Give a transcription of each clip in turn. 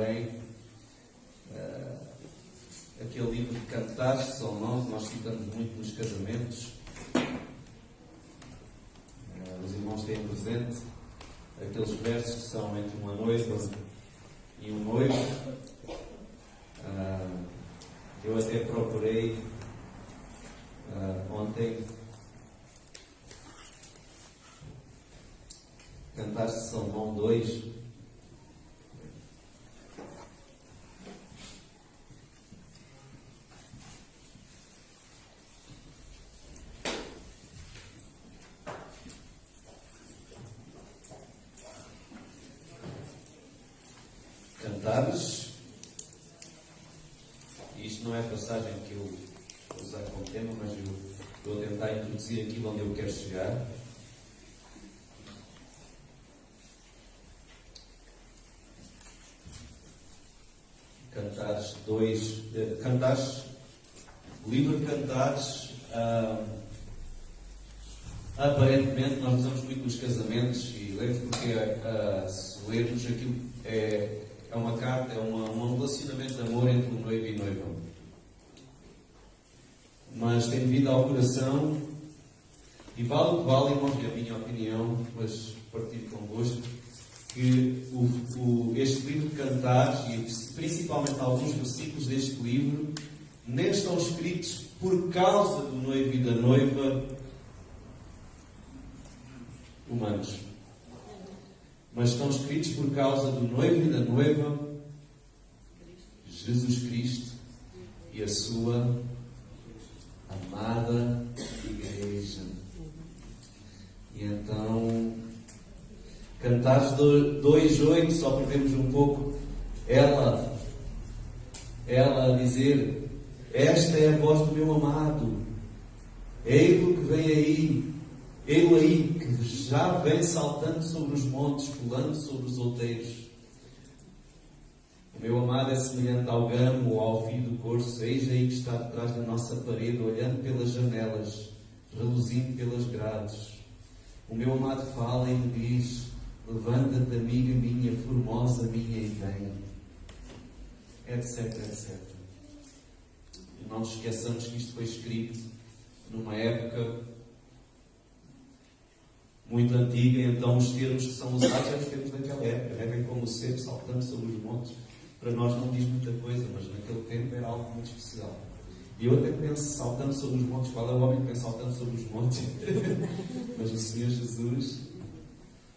bem aquele livro de Cantares de Salomão, que nós citamos muito nos casamentos. Os irmãos têm presente aqueles versos que são entre uma noiva e um noivo. Eu até procurei ontem Cantares de Salomão 2. Cantares. Isto não é a passagem que eu vou usar como tema, mas eu vou tentar introduzir aquilo onde eu quero chegar. Cantares 2. Cantares, o livro de Cantares, aparentemente nós usamos muito nos casamentos, e lembro porque se lermos aquilo é uma carta, é um relacionamento de amor entre um noivo e noiva. Mas tem vindo ao coração, e vale o que vale, irmãos, é a minha opinião, mas partilho convosco, que este livro de Cantares, e principalmente alguns versículos deste livro, nem estão escritos por causa do noivo e da noiva humanos, mas estão escritos por causa do noivo e da noiva Jesus Cristo e a sua amada Igreja. E então, Cantares 2:8, só para vermos um pouco, ela a dizer: esta é a voz do meu amado, ele que vem aí, ele aí que já vem saltando sobre os montes, pulando sobre os outeiros. O meu amado é semelhante ao gamo ou ao fio do corso, eis aí que está detrás da nossa parede, olhando pelas janelas, reluzindo pelas grades. O meu amado fala e me diz: levanta-te, amiga minha, formosa minha, e vem. Etc, etc. E não nos esqueçamos que isto foi escrito numa época muito antiga, então os termos que são usados são os termos daquela época, bem como o ser saltando sobre os montes. Para nós não diz muita coisa, mas naquele tempo era algo muito especial. E eu até penso, saltando sobre os montes, qual é o homem que pensa saltando sobre os montes? Mas o Senhor Jesus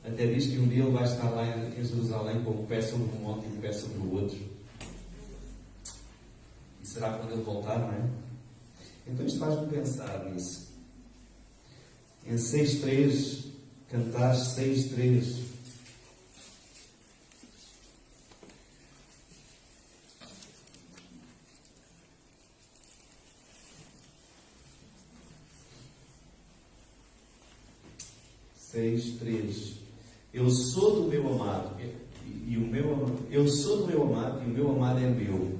até diz que um dia Ele vai estar lá em Jerusalém com um pé sobre um monte e um pé sobre o outro. E será quando Ele voltar, não é? Então isto faz-me pensar nisso. Em 6:3, Cantares 6:3. Eu sou do meu amado eu sou do meu amado e o meu amado é meu.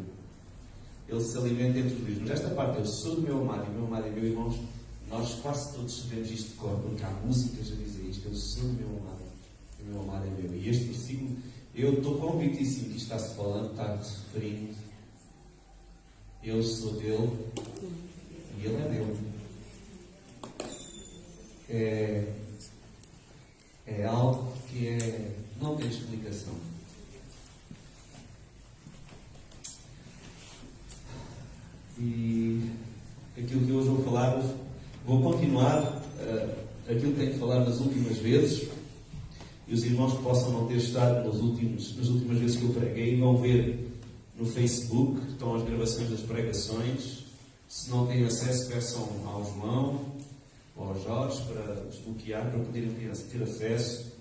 Ele se alimenta entre os dois. Mas esta parte, eu sou do meu amado e o meu amado é meu, irmãos, nós quase todos sabemos isto de cor, porque há músicas a dizer isto: eu sou do meu amado e o meu amado é meu. E este versículo, eu estou convictíssimo que isto está-se falando, está-se referindo. Eu sou dele e ele é meu. É algo que não tem explicação. E aquilo que hoje vou falar, vou continuar aquilo que tenho que falar nas últimas vezes, e os irmãos que possam não ter estado nas últimas vezes que eu preguei vão ver no Facebook, estão as gravações das pregações. Se não têm acesso, peçam ao João ou ao Jorge para desbloquear, para poderem ter acesso.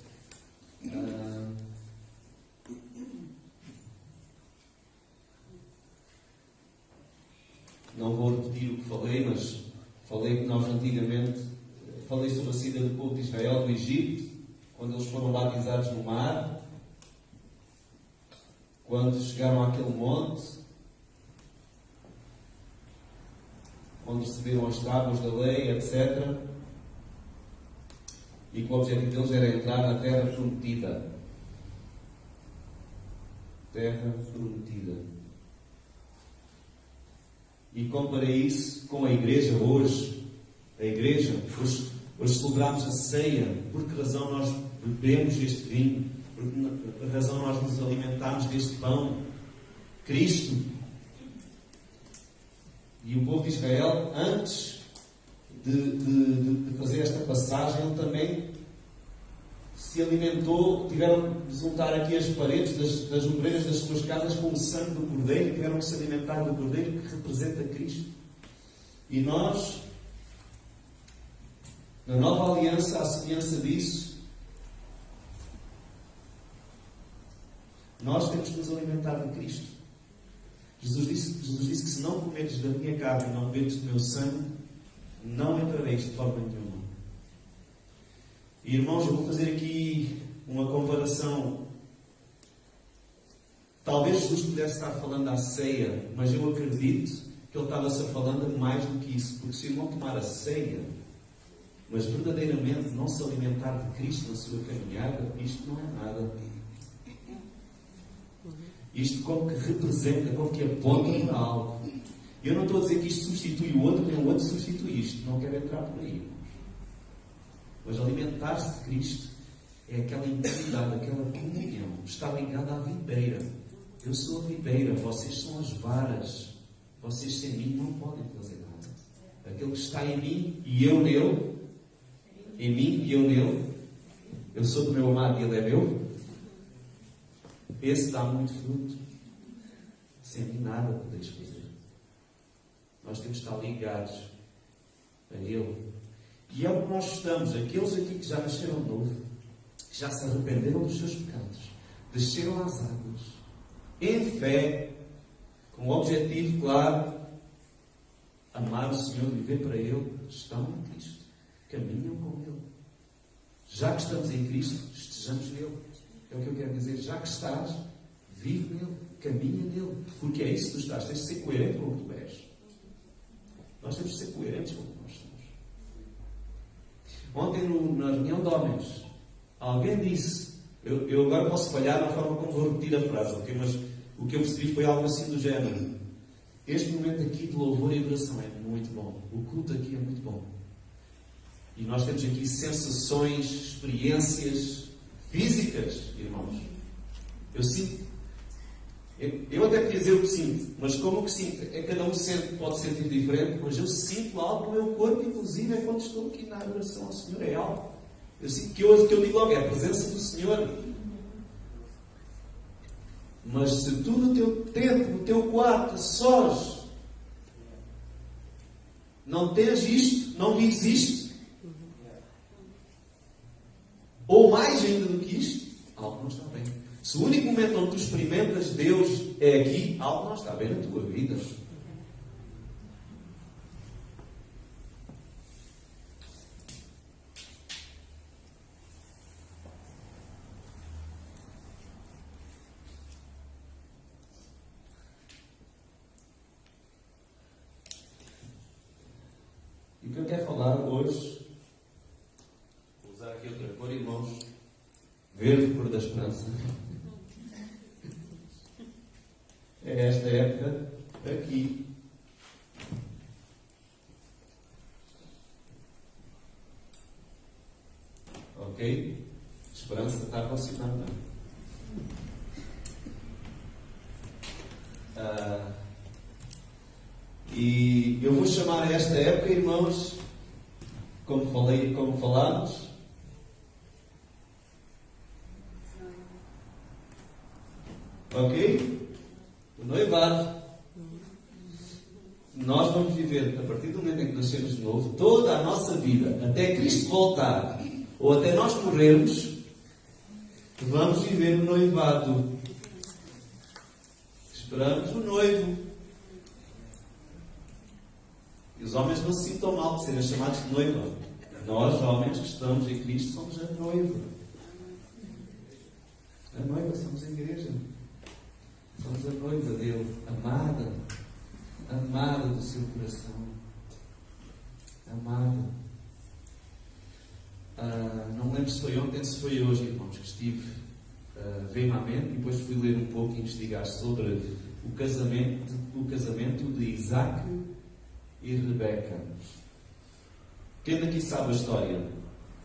Não vou repetir o que falei, mas falei que nós antigamente falei sobre a saída do povo de Israel do Egito, quando eles foram batizados no mar, quando chegaram àquele monte, onde receberam as tábuas da lei, etc. E que o objetivo deles era entrar na terra prometida. terra prometida. E comparei isso com a igreja hoje. A igreja, hoje celebramos a ceia. Por que razão nós bebemos este vinho? Por que razão nós nos alimentamos deste pão? Cristo. E o povo de Israel, antes de fazer esta passagem, ele também se alimentou. Tiveram de juntar aqui as paredes das ombreiras das suas casas com o sangue do Cordeiro, e tiveram que se alimentar do Cordeiro, que representa Cristo. E nós, na nova aliança, à semelhança disso, nós temos que nos alimentar de Cristo. Jesus disse que se não comeres da minha carne e não beberes do meu sangue, não entrareis de forma nenhuma. E, irmãos, eu vou fazer aqui uma comparação. Talvez Jesus pudesse estar falando à ceia, mas eu acredito que ele estava-se falando de mais do que isso. Porque se o irmão tomar a ceia, mas verdadeiramente não se alimentar de Cristo na sua caminhada, isto não é nada. Isto como que representa, como que aponta para algo. Eu não estou a dizer que isto substitui o outro, nem o outro substitui isto. Não quero entrar por aí, irmãos. Mas alimentar-se de Cristo é aquela intimidade, aquela comunhão. Está ligada à videira. Eu sou a videira, vocês são as varas. Vocês sem mim não podem fazer nada. Aquele que está em mim e eu nele, em mim e eu nele, eu sou do meu amado e ele é meu, esse dá muito fruto. Sem mim nada podeis fazer. Nós temos de estar ligados a Ele. E é o que nós estamos. Aqueles aqui que já nasceram de novo, que já se arrependeram dos seus pecados, desceram às águas, em fé, com o objetivo claro, amar o Senhor, viver para Ele, estão em Cristo. Caminham com Ele. Já que estamos em Cristo, estejamos nele. É o que eu quero dizer. Já que estás, vive nele, caminha nele. Porque é isso que tu estás. Tens de ser coerente com o que tu és. Nós temos de ser coerentes com o que nós somos. Ontem, na reunião de homens, alguém disse, eu agora posso falhar na forma como vou repetir a frase, okay? Mas o que eu percebi foi algo assim do género. Este momento aqui de louvor e adoração é muito bom. O culto aqui é muito bom. E nós temos aqui sensações, experiências físicas, irmãos. Eu sinto. Eu até queria dizer o que sinto, mas como o que sinto é cada um sente, pode sentir diferente, mas eu sinto algo no meu corpo, inclusive é quando estou aqui na adoração ao Senhor, é algo. Eu sinto que eu digo logo, é a presença do Senhor. Mas se tu no teu tempo, no teu quarto, sós, não tens isto, não vives isto, ou mais ainda do que isto, algo não está bem. Se o único momento onde tu experimentas Deus é aqui, algo não está bem na tua vida. E o que eu quero falar hoje, vou usar aqui outra cor, irmãos, verde, cor da esperança. É esta época aqui. Ok? Esperança está relacionada. E eu vou chamar esta época, irmãos, como falámos, ok? O noivado. Nós vamos viver, a partir do momento em que nascemos de novo, toda a nossa vida, até Cristo voltar, ou até nós morrermos, vamos viver o noivado. Esperamos o noivo. E os homens não se sintam mal de serem chamados de noiva. Nós, homens que estamos em Cristo, somos a noiva. A noiva, somos a igreja. Somos a noiva dele, amada. Amada do seu coração. Amada. Não me lembro se foi ontem, se foi hoje, irmãos, que estive veio-me à mente e depois fui ler um pouco e investigar sobre o casamento de Isaac e Rebeca. Quem daqui sabe a história?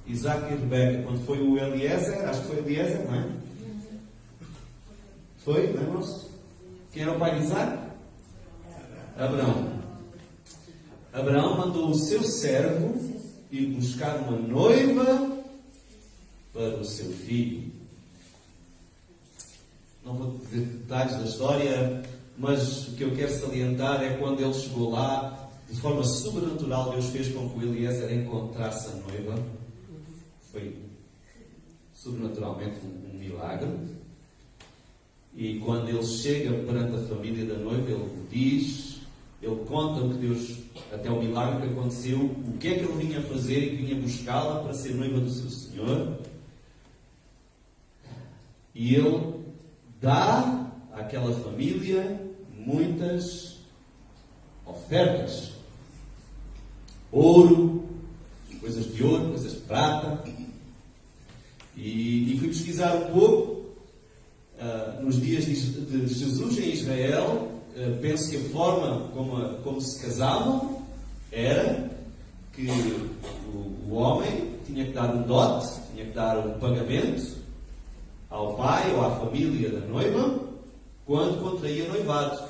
Isaac e Rebeca, quando foi o Eliezer, acho que foi Eliezer, não é? Foi, lembram-se? Quem era o pai de Isaac? Abraão. Abraão mandou o seu servo ir buscar uma noiva para o seu filho. Não vou dizer detalhes da história, mas o que eu quero salientar é quando ele chegou lá, de forma sobrenatural, Deus fez com que o Eliezer encontrasse a noiva. Foi sobrenaturalmente um milagre. E quando ele chega perante a família da noiva, ele conta o que Deus, até o milagre que aconteceu, o que é que ele vinha fazer e que vinha buscá-la para ser noiva do seu Senhor. E ele dá àquela família muitas ofertas. Ouro, coisas de ouro, coisas de prata. E fui pesquisar um pouco. Nos dias de Jesus em Israel, penso que a forma como se casavam era que o homem tinha que dar um dote, tinha que dar um pagamento ao pai ou à família da noiva quando contraía noivado.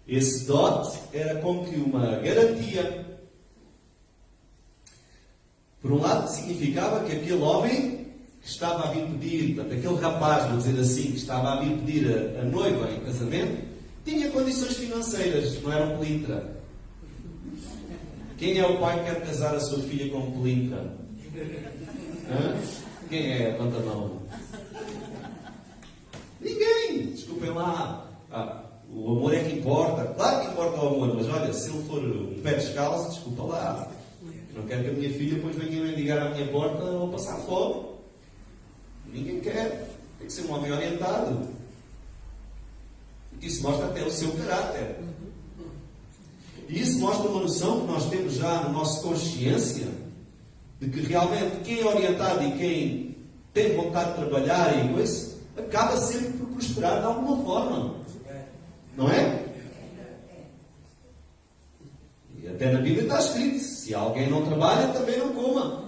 Esse dote era como que uma garantia. Por um lado, significava que aquele homem que estava a vir pedir, portanto, aquele rapaz, vou dizer assim, que estava a vir pedir a noiva em casamento, tinha condições financeiras, não era um pelintra. Quem é o pai que quer casar a sua filha com um pelintra? Quem é? Levanta a mão. Ninguém! Desculpem lá. O amor é que importa. Claro que importa o amor, mas olha, se ele for um pé descalço, desculpa lá. Eu não quero que a minha filha depois venha mendigar à minha porta ou passar fome. Ninguém quer. Tem que ser um homem orientado. Isso mostra até o seu caráter. E isso mostra uma noção que nós temos já na nossa consciência de que realmente quem é orientado e quem tem vontade de trabalhar e coisa, acaba sempre por prosperar de alguma forma. Não é? E até na Bíblia está escrito: se alguém não trabalha, também não coma.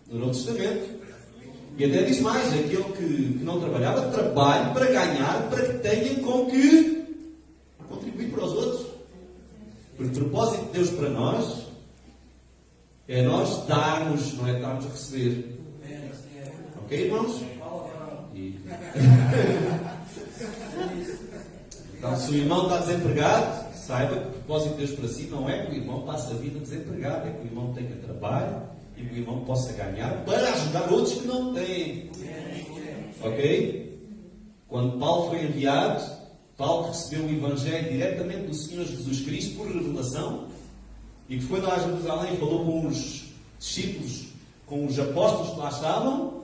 No Novo Testamento. E até diz mais: aquele que não trabalhava, trabalhe para ganhar, para que tenha com que contribuir para os outros. Porque o propósito de Deus para nós é nós darmos, não é darmos a receber. Ok, irmãos? Então, se o irmão está desempregado, saiba que o propósito de Deus para si não é que o irmão passe a vida desempregado, é que o irmão tenha trabalho e que o irmão possa ganhar para ajudar outros que não têm. Ok? Quando Paulo foi enviado, Paulo recebeu o Evangelho diretamente do Senhor Jesus Cristo por revelação, e que foi lá a Jerusalém e falou com os discípulos, com os apóstolos que lá estavam,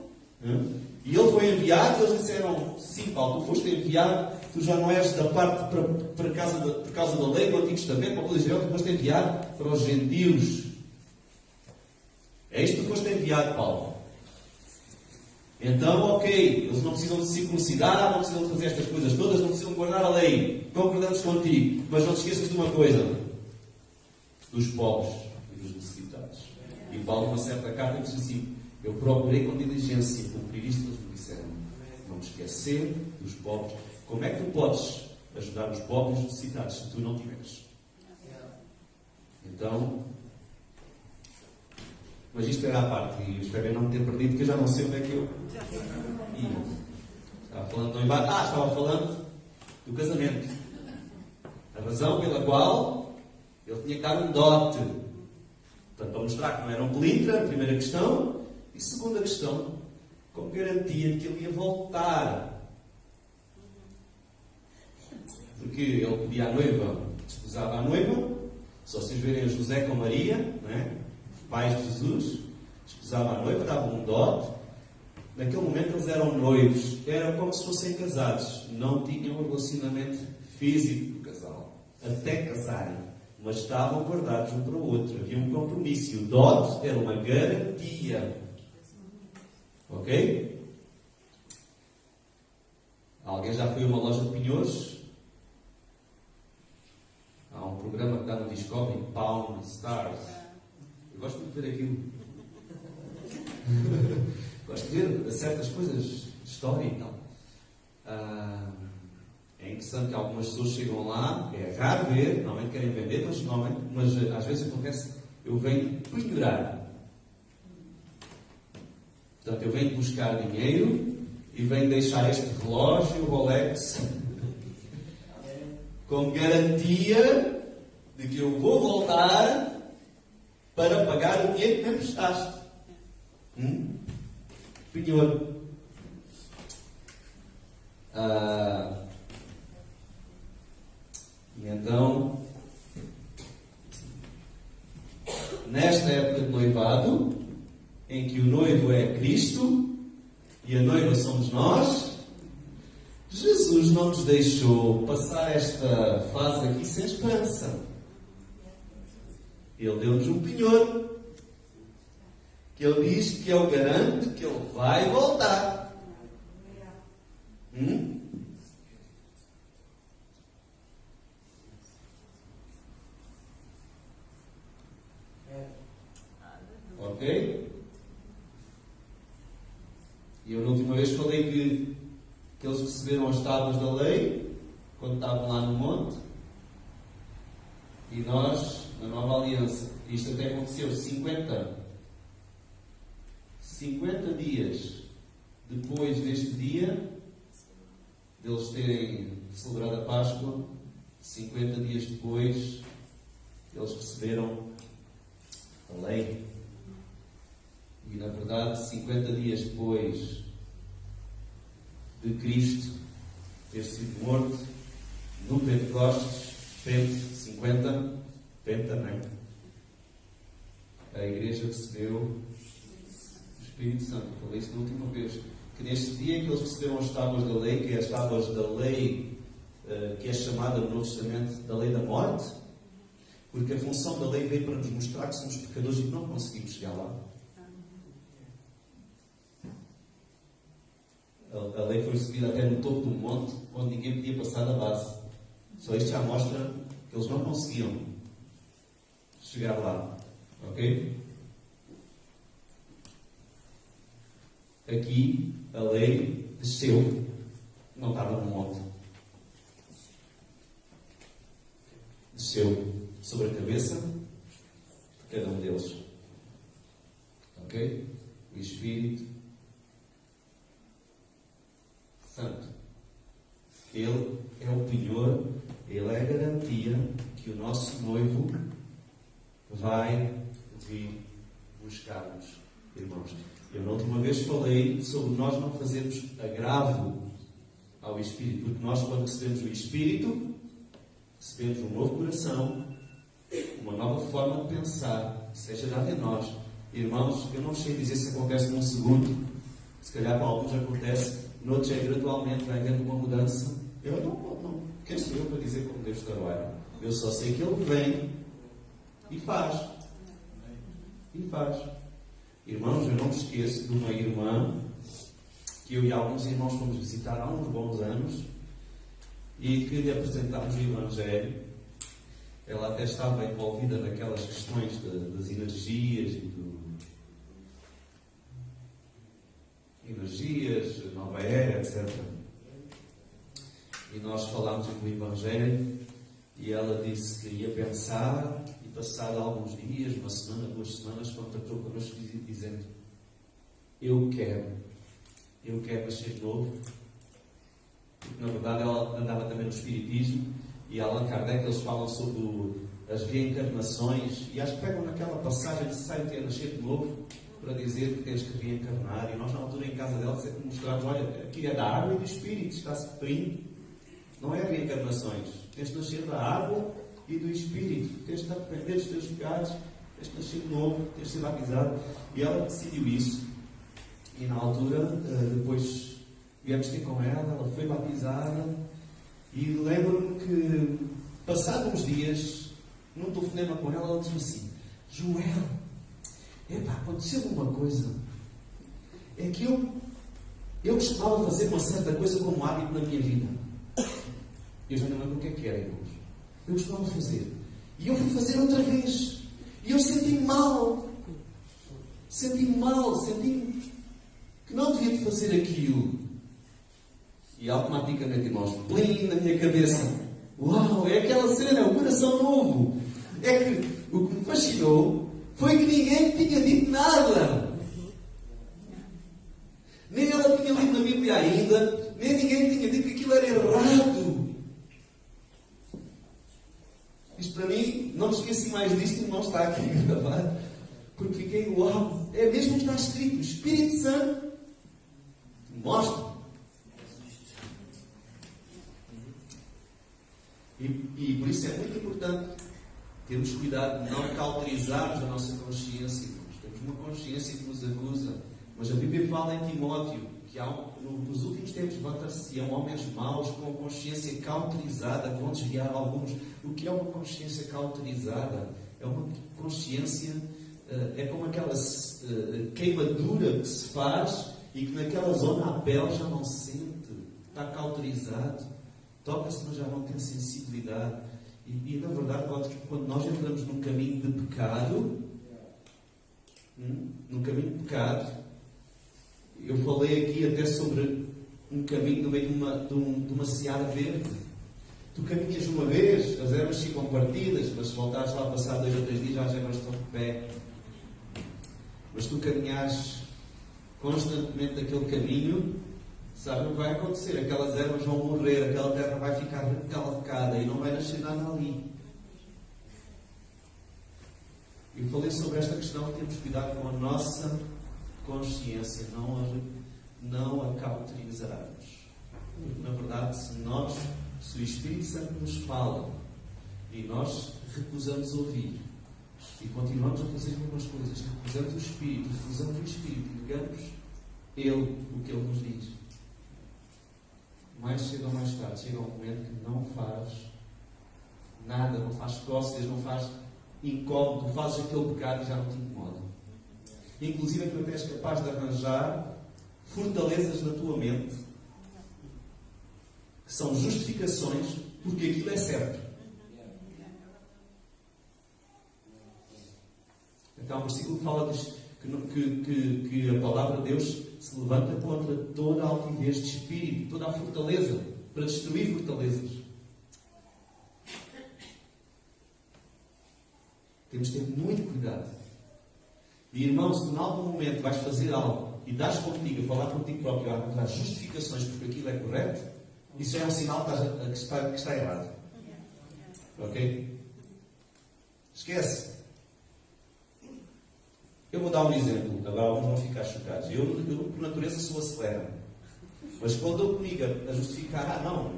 e ele foi enviado, e eles disseram: sim, Paulo, tu foste enviado, tu já não és da parte por causa da lei do Antigo Testamento, para o Israel, tu foste enviado para os gentios. É isto que tu foste enviado, Paulo. Então, ok, eles não precisam de se circuncidar, não precisam de fazer estas coisas todas, não precisam de guardar a lei. Concordamos contigo. Mas não te esqueças de uma coisa: dos pobres e dos necessitados. E Paulo, numa certa carta, diz assim: eu procurei com diligência cumprir isto que eles me disseram. Não me esquecer dos pobres. Como é que tu podes ajudar os pobres e os necessitados se tu não tiveres? Então, mas isto era à parte, e eu espero não me ter perdido, porque eu já não sei onde é que eu ia. Estava falando de noivado. Estava falando do casamento. A razão pela qual ele tinha que dar um dote. Portanto, para mostrar que não era um pelintra, primeira questão. E segunda questão, como garantia de que ele ia voltar. Porque ele pedia à noiva, desposava a noiva. Se vocês verem José com Maria, não é? Os pais de Jesus, desposava a noiva, davam um dote. Naquele momento eles eram noivos, era como se fossem casados, não tinham um relacionamento físico do casal, até casarem, mas estavam guardados um para o outro, havia um compromisso, e o dote era uma garantia. Ok? Alguém já foi a uma loja de penhores? Há um programa que está no Discovery, Pawn Stars. Eu gosto muito de ver aquilo. Gosto de ver certas coisas de história e tal. É interessante que algumas pessoas chegam lá, é raro ver, normalmente querem vender, mas às vezes acontece, eu venho penhorar. Portanto, eu venho buscar dinheiro e venho deixar este relógio, o Rolex, com garantia de que eu vou voltar para pagar o dinheiro que me emprestaste. Penhor. E então, nesta época de noivado, em que o noivo é Cristo e a noiva somos nós, Jesus não nos deixou passar esta fase aqui sem esperança. Ele deu-nos um penhor, que Ele diz que é o garante que Ele vai voltar. Ok? E eu na última vez falei que eles receberam as tábuas da lei quando estavam lá no monte, e nós, na nova aliança, isto até aconteceu 50 dias depois deste dia deles terem celebrado a Páscoa, 50 dias depois eles receberam a lei. E na verdade, 50 dias depois de Cristo ter sido morto, no Pentecostes, 50, não é? A Igreja recebeu o Espírito Santo. Eu falei isso na última vez. Que neste dia em que eles receberam as tábuas da lei, que é as tábuas da lei, que é chamada no Novo Testamento da lei da morte, porque a função da lei veio para nos mostrar que somos pecadores e que não conseguimos chegar lá. A lei foi subida até no topo do monte, onde ninguém podia passar da base. Só isto já mostra que eles não conseguiam chegar lá. Ok? Aqui, a lei desceu. Não estava no monte. Desceu sobre a cabeça de cada um deles. Ok? O Espírito Santo. Ele é o penhor, Ele é a garantia que o nosso noivo vai vir buscar-nos, irmãos. Eu na última vez falei sobre nós não fazermos agravo ao Espírito, porque nós, quando recebemos o Espírito, recebemos um novo coração, uma nova forma de pensar, que seja dada em nós. Irmãos, eu não sei dizer se acontece num segundo, se calhar para alguns acontece, noutros é gradualmente, vai havendo uma mudança. Eu não. Quem sou eu para dizer como Deus trabalha? Eu só sei que Ele vem e faz. E faz. Irmãos, eu não me esqueço de uma irmã que eu e alguns irmãos fomos visitar há uns bons anos e que lhe apresentámos o Evangelho. Ela até estava envolvida naquelas questões das energias e nova era, etc. E nós falámos do Evangelho e ela disse que ia pensar, e passado alguns dias, uma semana, 2 semanas, contactou connosco dizendo: eu quero nascer de novo. Porque na verdade ela andava também no Espiritismo, e Allan Kardec, eles falam sobre as reencarnações, e acho que pegam naquela passagem necessária de nascer de novo, para dizer que tens que reencarnar. E nós na altura em casa dela sempre mostramos: olha, aqui é da água e do Espírito, está-se referindo. Não é reencarnações. Tens de nascer da água e do Espírito. Tens de arrepender dos teus pecados, tens de nascer de novo, tens de ser batizado. E ela decidiu isso. E na altura, depois viemos ter com ela foi batizada. E lembro-me que, passados uns dias, num telefonema com ela disse assim: Joel, aconteceu uma coisa. É que eu costumava fazer uma certa coisa como hábito na minha vida. Eu já não lembro o que era, irmãos. Eu costumava fazer. E eu fui fazer outra vez. E eu senti-me mal. Senti-me mal. Senti-me que não devia de fazer aquilo. E automaticamente, irmãos, plim na minha cabeça. Uau, é aquela cena, é o coração novo. É que o que me fascinou foi que ninguém me tinha dito nada. Nem ela tinha lido na Bíblia ainda, nem ninguém tinha dito que aquilo era errado. Isto para mim, não me esqueci mais disto, não está aqui gravado, porque fiquei, uau, é mesmo que está escrito, o Espírito Santo mostra. E por isso é muito importante termos cuidado de não cauterizarmos a nossa consciência. Nós temos uma consciência que nos acusa. Mas a Bíblia fala em Timóteo que nos últimos tempos levantar-se-ão homens maus com consciência cauterizada, que vão desviar alguns. O que é uma consciência cauterizada? É uma consciência, é como aquela queimadura que se faz e que naquela zona a pele já não sente, está cauterizado, toca-se mas já não tem sensibilidade. E na verdade, quando nós entramos num caminho de pecado, eu falei aqui até sobre um caminho no meio de uma seara verde. Tu caminhas uma vez, as ervas ficam partidas, mas se voltares lá a passar 2 ou 3 dias, já as ervas estão de pé. Mas tu caminhares constantemente naquele caminho, sabe o que vai acontecer? Aquelas ervas vão morrer, aquela terra vai ficar recalcada e não vai nascer nada ali. Eu falei sobre esta questão de termos cuidado com a nossa consciência, não a cauterizarmos. Porque, na verdade, se o Espírito Santo nos fala e nós recusamos ouvir e continuamos a fazer algumas coisas, recusamos o Espírito e negamos o que Ele nos diz, mais cedo ou mais tarde chega um momento que não faz nada, não faz cócegas, não faz incómodo, fazes aquele pecado e já não te incomoda. Inclusive, tu até és capaz de arranjar fortalezas na tua mente que são justificações porque aquilo é certo. Então, o versículo fala que a palavra de Deus se levanta contra toda a altivez de espírito, toda a fortaleza, para destruir fortalezas. Temos de ter muito cuidado. E irmão, se em algum momento vais fazer algo e dás contigo, a falar contigo próprio, a encontrar justificações porque aquilo é correto, isso já é um sinal que está errado. Ok? Esquece. Eu vou dar um exemplo, agora alguns vão ficar chocados. Eu por natureza, sou acelera. Mas quando eu comigo a justificar, não,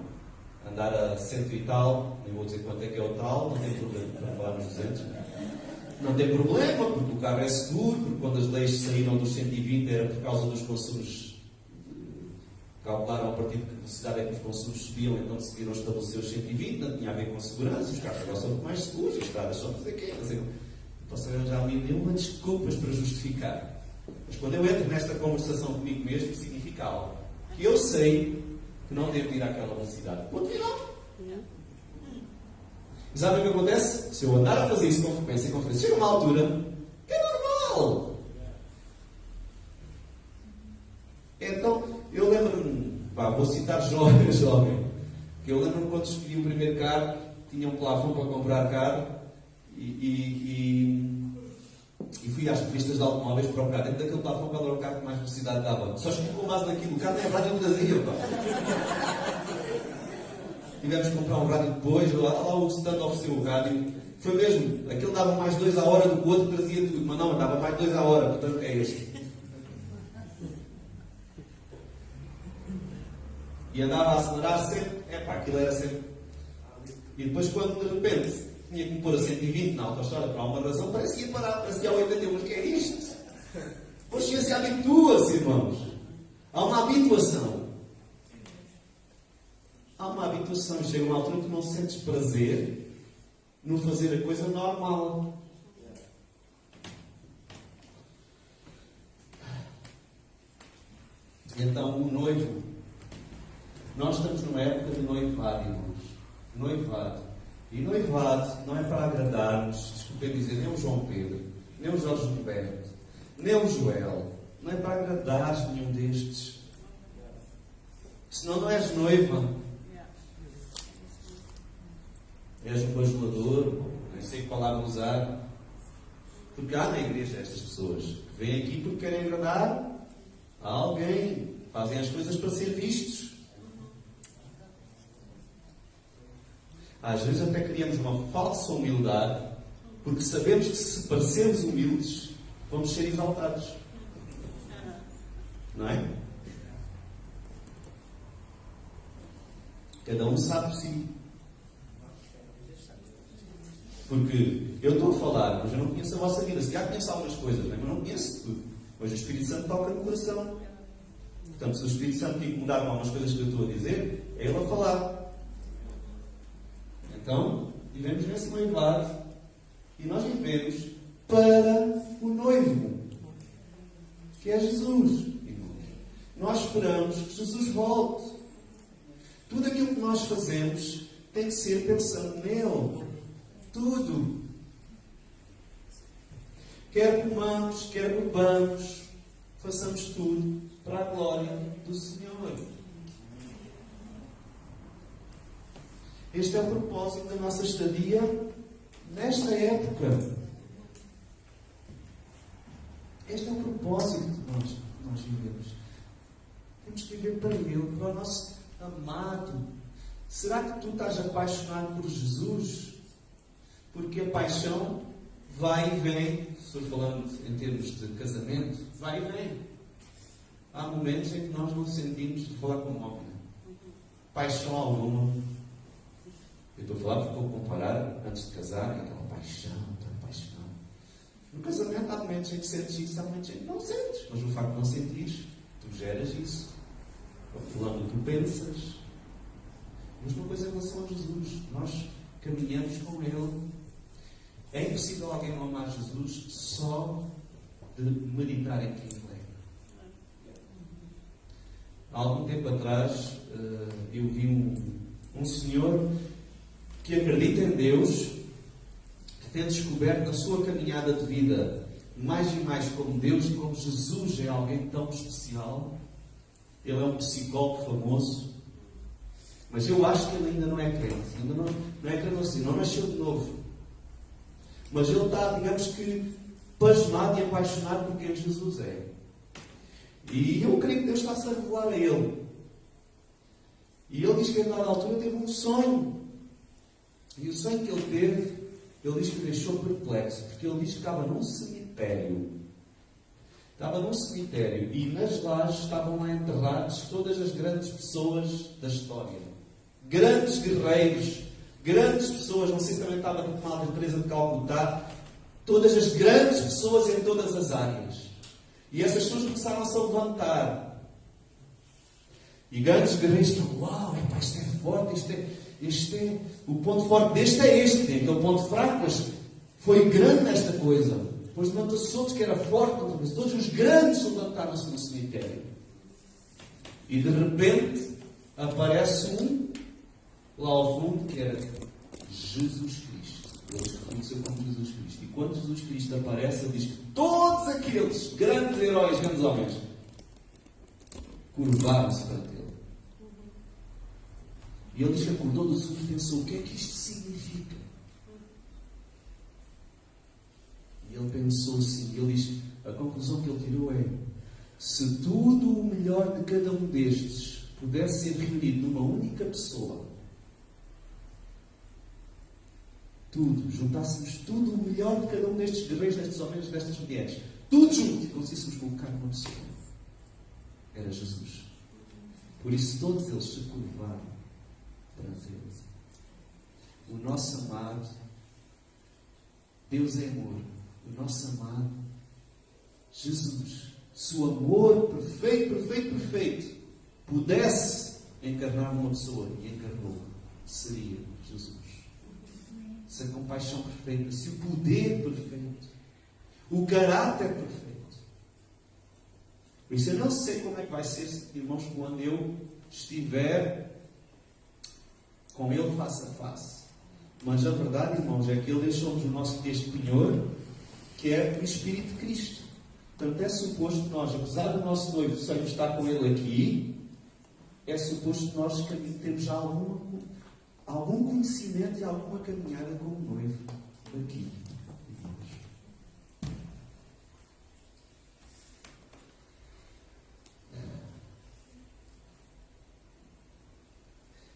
andar a 100 e tal, nem vou dizer quanto é que é o tal, não tem problema, para falar nos 200. Não tem problema, porque o carro é seguro, porque quando as leis saíram dos 120 era por causa dos consumos, calcularam a partir de que velocidade é que os consumos subiam, então decidiram estabelecer os 120, não tinha a ver com a segurança, os carros agora são muito mais seguros, as estradas são não sei o quê, mas eu posso arranjar mil desculpas para justificar. Mas quando eu entro nesta conversação comigo mesmo, significa algo que eu sei que não devo ir àquela velocidade. Ponto final. E sabe o que acontece? Se eu andar a fazer isso com frequência, chega uma altura que é normal. Então, eu lembro-me, vou citar jovem, que eu lembro-me quando escolhi o primeiro carro, tinha um plafond para comprar carro e fui às revistas de automóveis procurar dentro daquele plafond qual era o carro que mais velocidade dava. Só escolhi com base naquilo, o carro não é rádio vazio, pá. Tivemos que comprar um rádio depois, lá o stand ofereceu o rádio. Foi mesmo, aquele dava mais 2 a hora do que o outro trazia tudo, mas não, dava mais 2 a hora, portanto é este. E andava a acelerar sempre, aquilo era sempre. E depois quando de repente tinha que me pôr a 120 na autoestrada por alguma razão, parece que ia parar, parece que ia a 81, mas o que é isto? Consciência habitua-se, irmãos. Há uma habituação. Há uma habituação, chega uma altura que não sentes prazer no fazer a coisa normal. Então, o noivo. Nós estamos numa época de noivado, irmãos. Noivado. E noivado não é para agradarmos, desculpem dizer, nem o João Pedro, nem o Jorge Roberto, nem o Joel. Não é para agradar nenhum destes. Senão não és noiva. És um bajulador, nem sei que palavra usar. Porque há na igreja estas pessoas que vêm aqui porque querem agradar a alguém. Fazem as coisas para ser vistos. Às vezes até criamos uma falsa humildade, porque sabemos que se parecermos humildes, vamos ser exaltados. Não é? Cada um sabe por si. Porque eu estou a falar, mas eu não conheço a vossa vida. Se calhar conheço algumas coisas, mas eu não conheço tudo. Mas o Espírito Santo toca no coração. Portanto, se o Espírito Santo te incomodar com algumas coisas que eu estou a dizer, é Ele a falar. Então, vivemos nesse noivado. E nós vivemos para o noivo, que é Jesus. Nós esperamos que Jesus volte. Tudo aquilo que nós fazemos tem que ser pensando nele. Tudo. Quer comamos, quer bebamos, façamos tudo para a glória do Senhor. Este é o propósito da nossa estadia nesta época. Este é o propósito que nós vivemos. Temos que viver para Ele, para o nosso amado. Será que tu estás apaixonado por Jesus? Porque a paixão vai e vem. Estou falando em termos de casamento, vai e vem. Há momentos em que nós não sentimos de falar com o homem. Paixão alguma. Eu estou a falar porque vou comparar antes de casar, aquela paixão, tanta paixão. No casamento há momentos em que sentes isso, há momentos em que não sentes. Mas o facto de não sentires, tu geras isso. Falando, tu pensas. Mas uma coisa em relação a Jesus, nós caminhamos com Ele. É impossível alguém não amar Jesus só de meditar em quem Ele é. Há algum tempo atrás, eu vi um senhor que acredita em Deus, que tem descoberto na sua caminhada de vida mais e mais como Deus e como Jesus é alguém tão especial. Ele é um psicólogo famoso, mas eu acho que ele ainda não é crente, ainda não é crente assim, não nasceu de novo. Mas ele está, digamos que, passionado e apaixonado por quem Jesus é. E eu creio que Deus está-se a revelar a ele. E ele diz que a dada altura teve um sonho. E o sonho que ele teve, ele diz que o deixou perplexo, porque ele diz que estava num cemitério. Estava num cemitério e nas lajes estavam lá enterrados todas as grandes pessoas da história. Grandes guerreiros, grandes pessoas, não sei se também estava com a Teresa de Calcutá, todas as grandes pessoas em todas as áreas. E essas pessoas começaram-se a levantar. E grandes guerreiros estão, uau, isto é forte, o ponto forte deste é este, tem aquele ponto fraco, mas foi grande nesta coisa. Depois levantou-se outros que era forte, todos os grandes levantaram-se no cemitério. E de repente aparece um lá ao fundo que era Jesus Cristo. Ele se reconheceu como Jesus Cristo. E quando Jesus Cristo aparece, ele diz que todos aqueles grandes heróis, grandes homens, curvaram-se para ele. E ele diz que acordou do sono e pensou: o que é que isto significa? E ele pensou assim, ele diz, a conclusão que ele tirou é: se tudo o melhor de cada um destes pudesse ser reunido numa única pessoa, juntássemos tudo o melhor de cada um destes guerreiros, destes homens, destas mulheres, tudo junto, e conseguíssemos colocar numa pessoa, era Jesus. Por isso todos eles se curvaram para Deus. O nosso amado, Deus é amor, o nosso amado Jesus, se o amor perfeito pudesse encarnar uma pessoa, e encarnou, seria Jesus. Se a compaixão perfeita, se o poder perfeito, o caráter perfeito, Por isso eu não sei como é que vai ser, irmãos, quando eu estiver com Ele face a face. Mas a verdade, irmãos, é que Ele deixou-nos o nosso texto penhor, que é o Espírito de Cristo. Portanto, é suposto que nós, apesar do nosso noivo sempre estar com Ele aqui, é suposto que nós temos já algum conhecimento e alguma caminhada com o noivo aqui.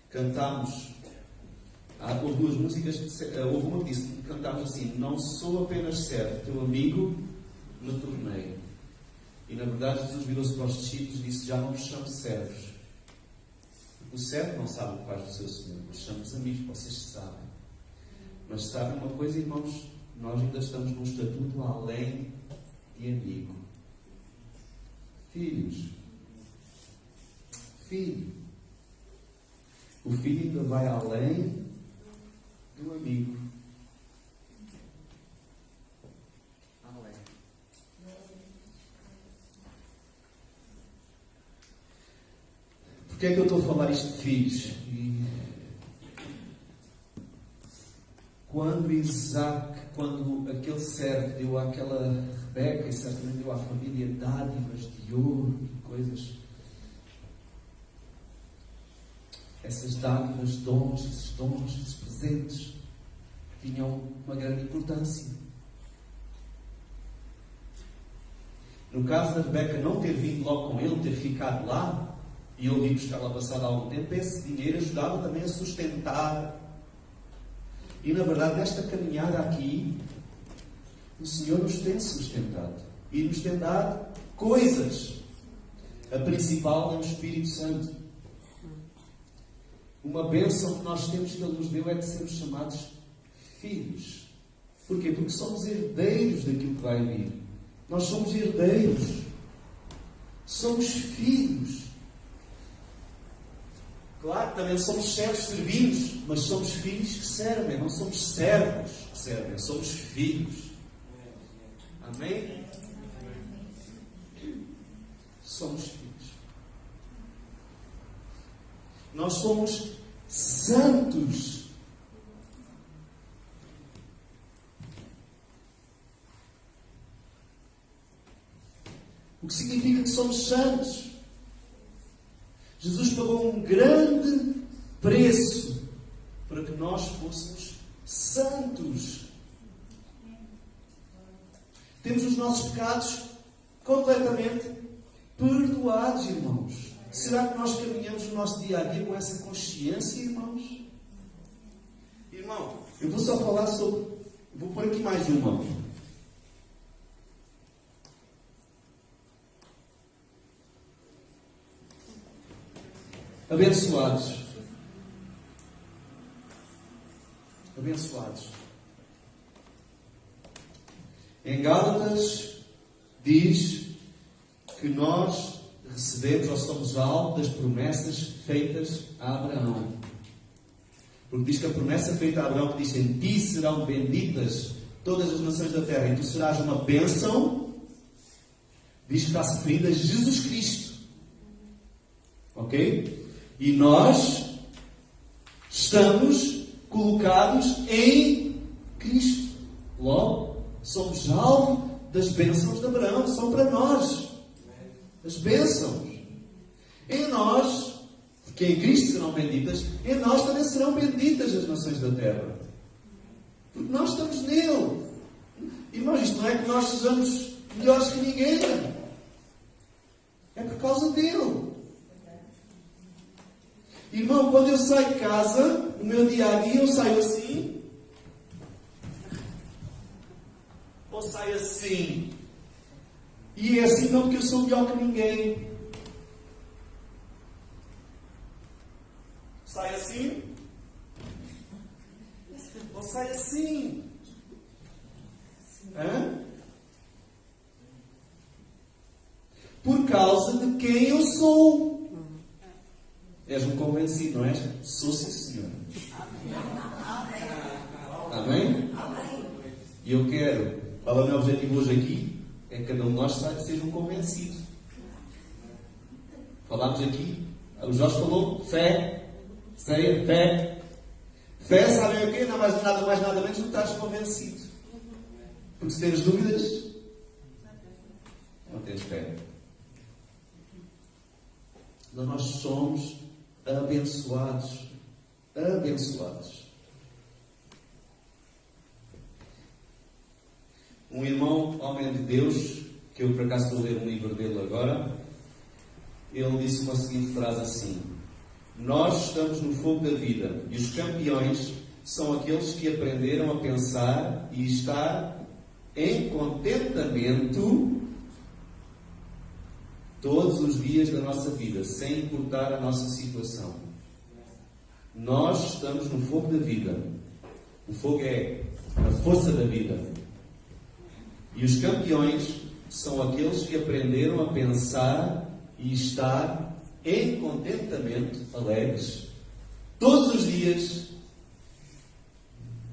Cantámos, houve duas músicas, houve uma que disse, cantámos assim: não sou apenas servo, teu amigo me tornei. E na verdade Jesus virou-se para os discípulos e disse: já não vos chamo servos. O servo não sabe o que faz do seu Senhor, mas chamamos amigos, vocês sabem. Mas sabem uma coisa, irmãos? Nós ainda estamos num estatuto além de amigo. Filhos. Filho. O filho ainda vai além do amigo. Além. Porquê é que eu estou a falar isto de filhos? Quando aquele servo deu àquela Rebeca, e certamente deu à família dádivas de ouro e coisas, essas dádivas, esses presentes, tinham uma grande importância. No caso da Rebeca não ter vindo logo com ele, ter ficado lá, e ele vir buscar-la passado algum tempo, esse dinheiro ajudava também a sustentar. E na verdade, nesta caminhada aqui, o Senhor nos tem sustentado e nos tem dado coisas. A principal é o Espírito Santo. Uma bênção que nós temos que Ele nos deu é de sermos chamados filhos. Porquê? Porque somos herdeiros daquilo que vai vir. Nós somos herdeiros. Somos filhos. Claro, também somos servos servidos, mas somos filhos que servem. Não somos servos que servem, somos filhos. Amém? Somos filhos. Nós somos santos. O que significa que somos santos? Jesus pagou um grande preço para que nós fôssemos santos. Temos os nossos pecados completamente perdoados, irmãos. Será que nós caminhamos no nosso dia a dia com essa consciência, irmãos? Irmão, eu vou só falar sobre... Vou pôr aqui mais uma. Abençoados. Abençoados. Em Gálatas diz que nós recebemos ou somos alvo das promessas feitas a Abraão. Porque diz que a promessa feita a Abraão, que diz: em ti serão benditas todas as nações da terra e tu serás uma bênção, diz que está se referindo a Jesus Cristo. Ok? E nós estamos colocados em Cristo. Logo, somos alvo das bênçãos de Abraão. São para nós as bênçãos. Em nós, porque em Cristo serão benditas, em nós também serão benditas as nações da terra. Porque nós estamos nele. Irmãos, isto não é que nós sejamos melhores que ninguém. É por causa dele. Irmão, quando eu saio de casa, no meu dia a dia, eu saio assim. Ou saio assim. E é assim não porque eu sou melhor que ninguém. Sai assim. Ou sai assim. Hã? Por causa de quem eu sou. És um convencido, não és? Sou, sim, senhor. Amém? E eu quero, qual é o meu objetivo hoje aqui? É que cada um de nós seja um convencido. Falámos aqui, o Jorge falou, fé, ceia, fé. Fé, sabem o quê? Nada mais, nada menos do que estás convencido. Porque se tens dúvidas, não tens fé. Então nós somos abençoados. Abençoados. Um irmão, homem de Deus, que eu por acaso estou a ler um livro dele agora, ele disse uma seguinte frase assim: nós estamos no fogo da vida e os campeões são aqueles que aprenderam a pensar e estar em contentamento todos os dias da nossa vida, sem importar a nossa situação. Nós estamos no fogo da vida. O fogo é a força da vida. E os campeões são aqueles que aprenderam a pensar e estar em contentamento, alegres, todos os dias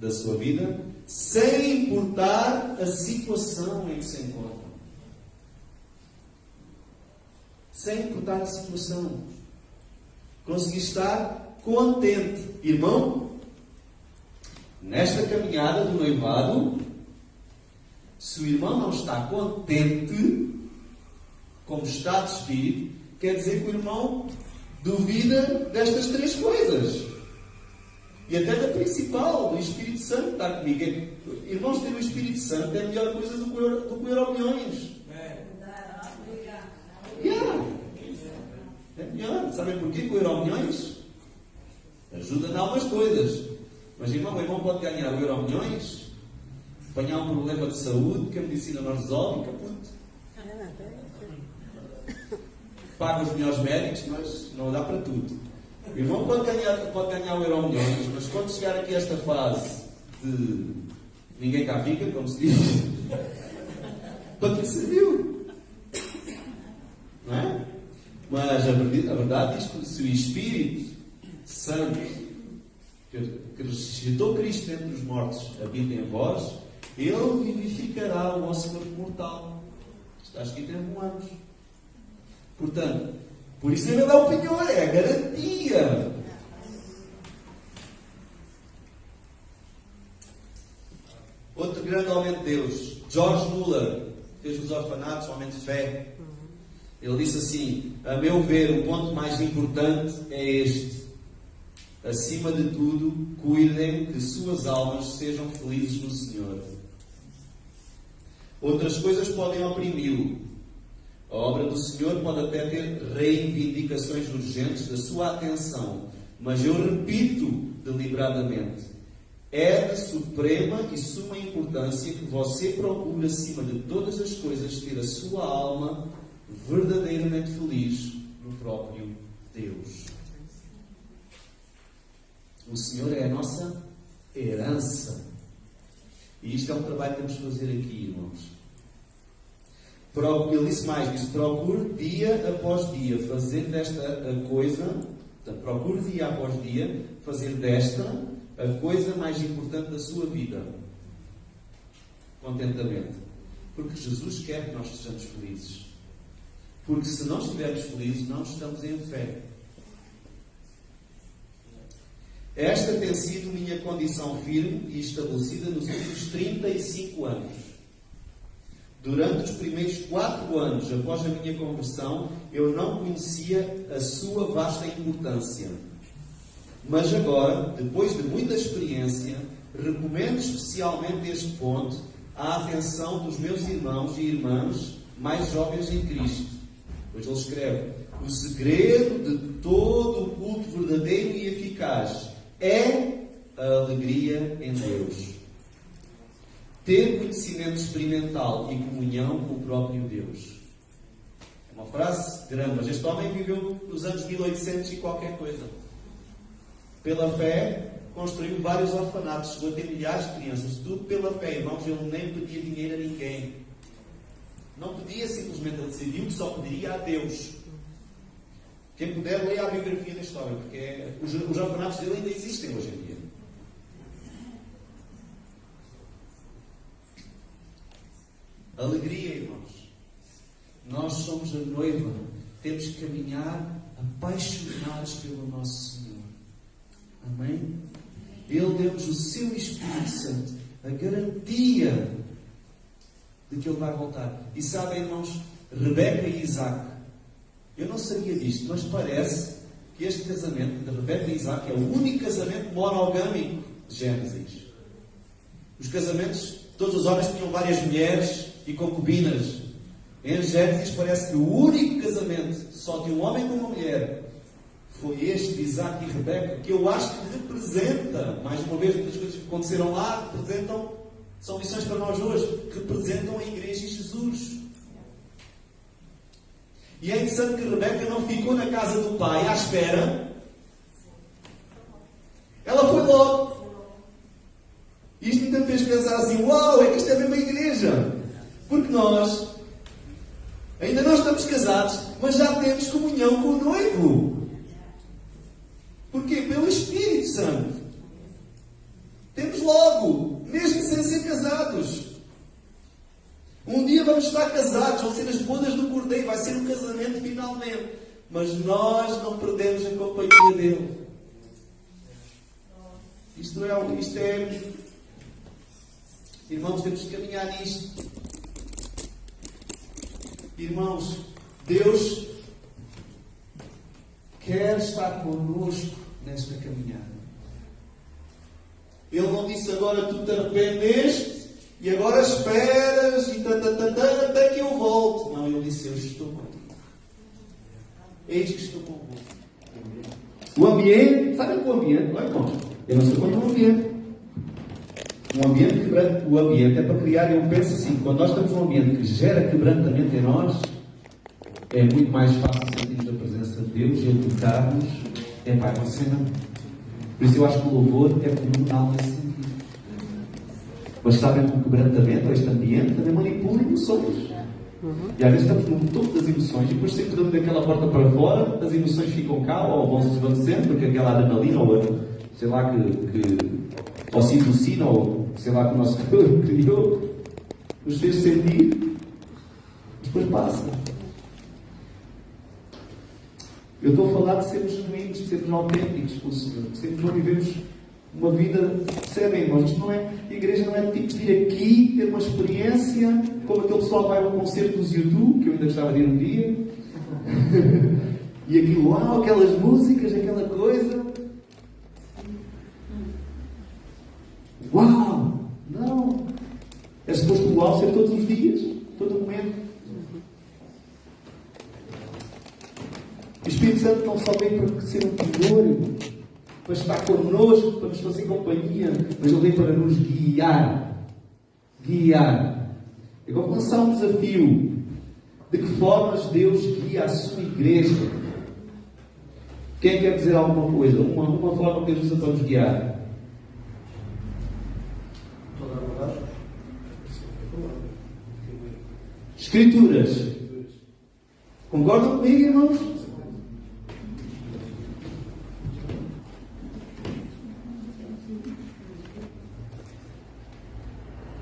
da sua vida, sem importar a situação em que se encontram. Sem importar a situação. Conseguir estar contente. Irmão, nesta caminhada do noivado, se o irmão não está contente, como estado de espírito, quer dizer que o irmão duvida destas três coisas. E até da principal, do Espírito Santo está comigo. Irmãos, ter o Espírito Santo é a melhor coisa do que o Euromilhões. É melhor. Sabem porquê que o Euromilhões ajuda em algumas coisas. Mas o irmão pode ganhar o Euromilhões, apanhar um problema de saúde que a medicina não resolve e caput. Paga os melhores médicos, mas não dá para tudo. O irmão pode ganhar o Euromilhões, mas quando chegar aqui a esta fase de ninguém cá fica, como se diz, para que serviu? Não é? Mas a verdade diz que se o Espírito Santo, que ressuscitou Cristo dentre os mortos, habita em vós, Ele vivificará o vosso corpo mortal. Está escrito em Romanos. Portanto, por isso ele dá o penhor, é a garantia. Outro grande homem de Deus, George Muller, fez os orfanatos, homem de fé. Ele disse assim: a meu ver, o ponto mais importante é este. Acima de tudo, cuidem que suas almas sejam felizes no Senhor. Outras coisas podem oprimi-lo. A obra do Senhor pode até ter reivindicações urgentes da sua atenção, mas eu repito deliberadamente: é de suprema e suma importância que você procure, acima de todas as coisas, ter a sua alma verdadeiramente feliz no próprio Deus. O Senhor é a nossa herança. E isto é um trabalho que temos de fazer aqui, irmãos. Ele disse mais, disse: procure dia após dia fazer desta a coisa, portanto, procure dia após dia fazer desta a coisa mais importante da sua vida. Contentamento. Porque Jesus quer que nós estejamos felizes. Porque se não estivermos felizes, não estamos em fé. Esta tem sido minha condição firme e estabelecida nos últimos 35 anos. Durante os primeiros 4 anos após a minha conversão, eu não conhecia a sua vasta importância. Mas agora, depois de muita experiência, recomendo especialmente este ponto à atenção dos meus irmãos e irmãs mais jovens em Cristo. Pois ele escreve: o segredo de todo o culto verdadeiro e eficaz é a alegria em Deus. Ter conhecimento experimental e comunhão com o próprio Deus. É uma frase grande, mas este homem viveu nos anos 1800 e qualquer coisa. Pela fé, construiu vários orfanatos, chegou a ter milhares de crianças. Tudo pela fé, irmãos. Ele nem pedia dinheiro a ninguém. Não pedia simplesmente, ele decidiu que só pediria a Deus. Quem puder, leia a biografia da história, porque os orfanatos dele ainda existem hoje em dia. Alegria, irmãos. Nós somos a noiva. temos que caminhar apaixonados pelo nosso Senhor. Amém? Ele deu-nos o seu Espírito Santo, a garantia de que Ele vai voltar. E sabem, irmãos, Rebeca e Isaac, eu não sabia disto, mas parece que este casamento de Rebeca e Isaac é o único casamento monogâmico de Gênesis. Os casamentos, todos os homens tinham várias mulheres e concubinas. Em Gênesis parece que o único casamento só de um homem com uma mulher foi este de Isaac e Rebeca, que eu acho que representa, mais uma vez, muitas coisas que aconteceram lá, representam, são lições para nós hoje, representam a Igreja e Jesus. E é interessante que Rebeca não ficou na casa do pai à espera. Ela foi logo. Isto me fez pensar assim, uau, é que isto é mesmo a igreja. Porque nós ainda não estamos casados, mas já temos comunhão com o noivo. Porquê? Pelo Espírito Santo. Temos logo, mesmo sem ser casados. Um dia vamos estar casados, vão ser as bodas do Cordeiro, vai ser um casamento finalmente. Mas nós não perdemos a companhia dele. Isto é... Irmãos, temos que caminhar nisto. Irmãos, Deus quer estar connosco nesta caminhada. Ele não disse agora tu te arrependeste e agora esperas e até que eu volte. Não, ele disse eu estou contigo. Eis que estou convosco. O ambiente, sabe o ambiente? Não é bom. Eu não sei quanto o ambiente. Um ambiente quebrante, o ambiente é para criar, eu penso assim, quando nós estamos num ambiente que gera quebrantamento em nós, é muito mais fácil sentirmos a presença de Deus e Ele tocar-nos. Vai você não. Por isso eu acho que o louvor é fenomenal nesse sentido. Mas sabem que o quebrantamento, este ambiente, também manipula emoções. E às vezes estamos no topo das emoções e depois sempre damos daquela porta para fora, as emoções ficam cá ou vão se desvanecendo, porque aquela adrenalina ou sei lá ou citocina ou sei lá que o nosso Deus criou, nos fez sentir, depois passa. Eu estou a falar de sermos genuínos, de sermos autênticos com o Senhor, de sermos não vivemos uma vida, percebem, irmãos? Isto não é, a igreja não é tipo vir aqui, ter uma experiência, como aquele pessoal que vai a um concerto dos YouTube, que eu ainda gostava de ir um dia, e aquilo, uau, aquelas músicas, aquela coisa. Uau! Não! É suposto o uau ser todos os dias, todo momento. O Espírito Santo não só vem para ser um penhor, para estar connosco, para nos fazer companhia, mas Ele vem para nos guiar. Guiar. Eu vou lançar um desafio. De que formas Deus guia a sua igreja? Quem quer dizer alguma coisa? Uma forma que Deus usa para nos guiar. Escrituras. Concordam comigo, irmãos?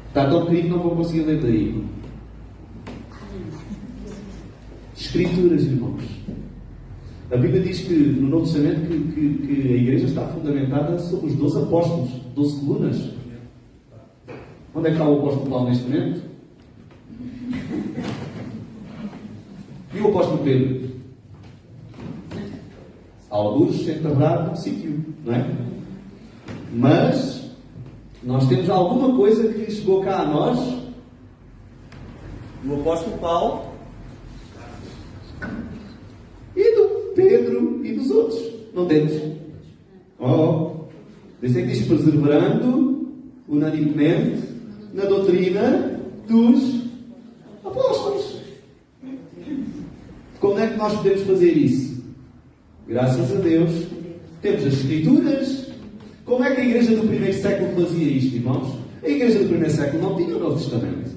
Está tão pequeno que não vou conseguir ler daí. Escrituras, irmãos. A Bíblia diz que no Novo Testamento que a igreja está fundamentada sobre os 12 apóstolos, 12 colunas. Onde é que está o apóstolo Paulo neste momento? E o apóstolo Pedro? Alguns enterrados no sítio, não é? Mas nós temos alguma coisa que chegou cá a nós, do apóstolo Paulo e do Pedro e dos outros. Não temos? Por isso é que diz perseverando unanimemente na doutrina dos apóstolos. Como é que nós podemos fazer isso? Graças a Deus temos as Escrituras. Como é que a igreja do primeiro século fazia isto, irmãos? A igreja do primeiro século não tinha o Novo Testamento.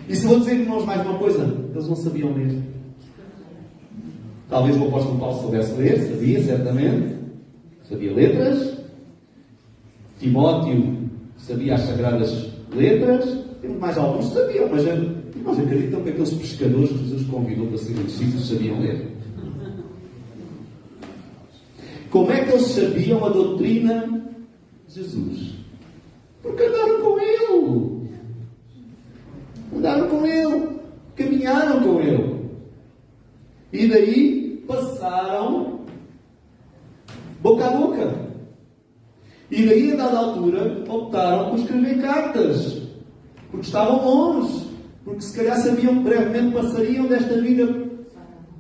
E se vou dizer, irmãos, mais uma coisa, eles não sabiam ler. Talvez o apóstolo Paulo soubesse ler, sabia, certamente. Sabia letras. Timóteo sabia as sagradas letras. Temos mais alguns que sabiam, mas Nós acreditamos que aqueles pescadores que Jesus convidou para serem discípulos sabiam ler. Como é que eles sabiam a doutrina de Jesus? Porque andaram com Ele. Andaram com Ele. Caminharam com Ele. E daí passaram boca a boca. E daí, a dada altura, optaram por escrever cartas. Porque estavam longe. Porque se calhar sabiam que brevemente passariam desta vida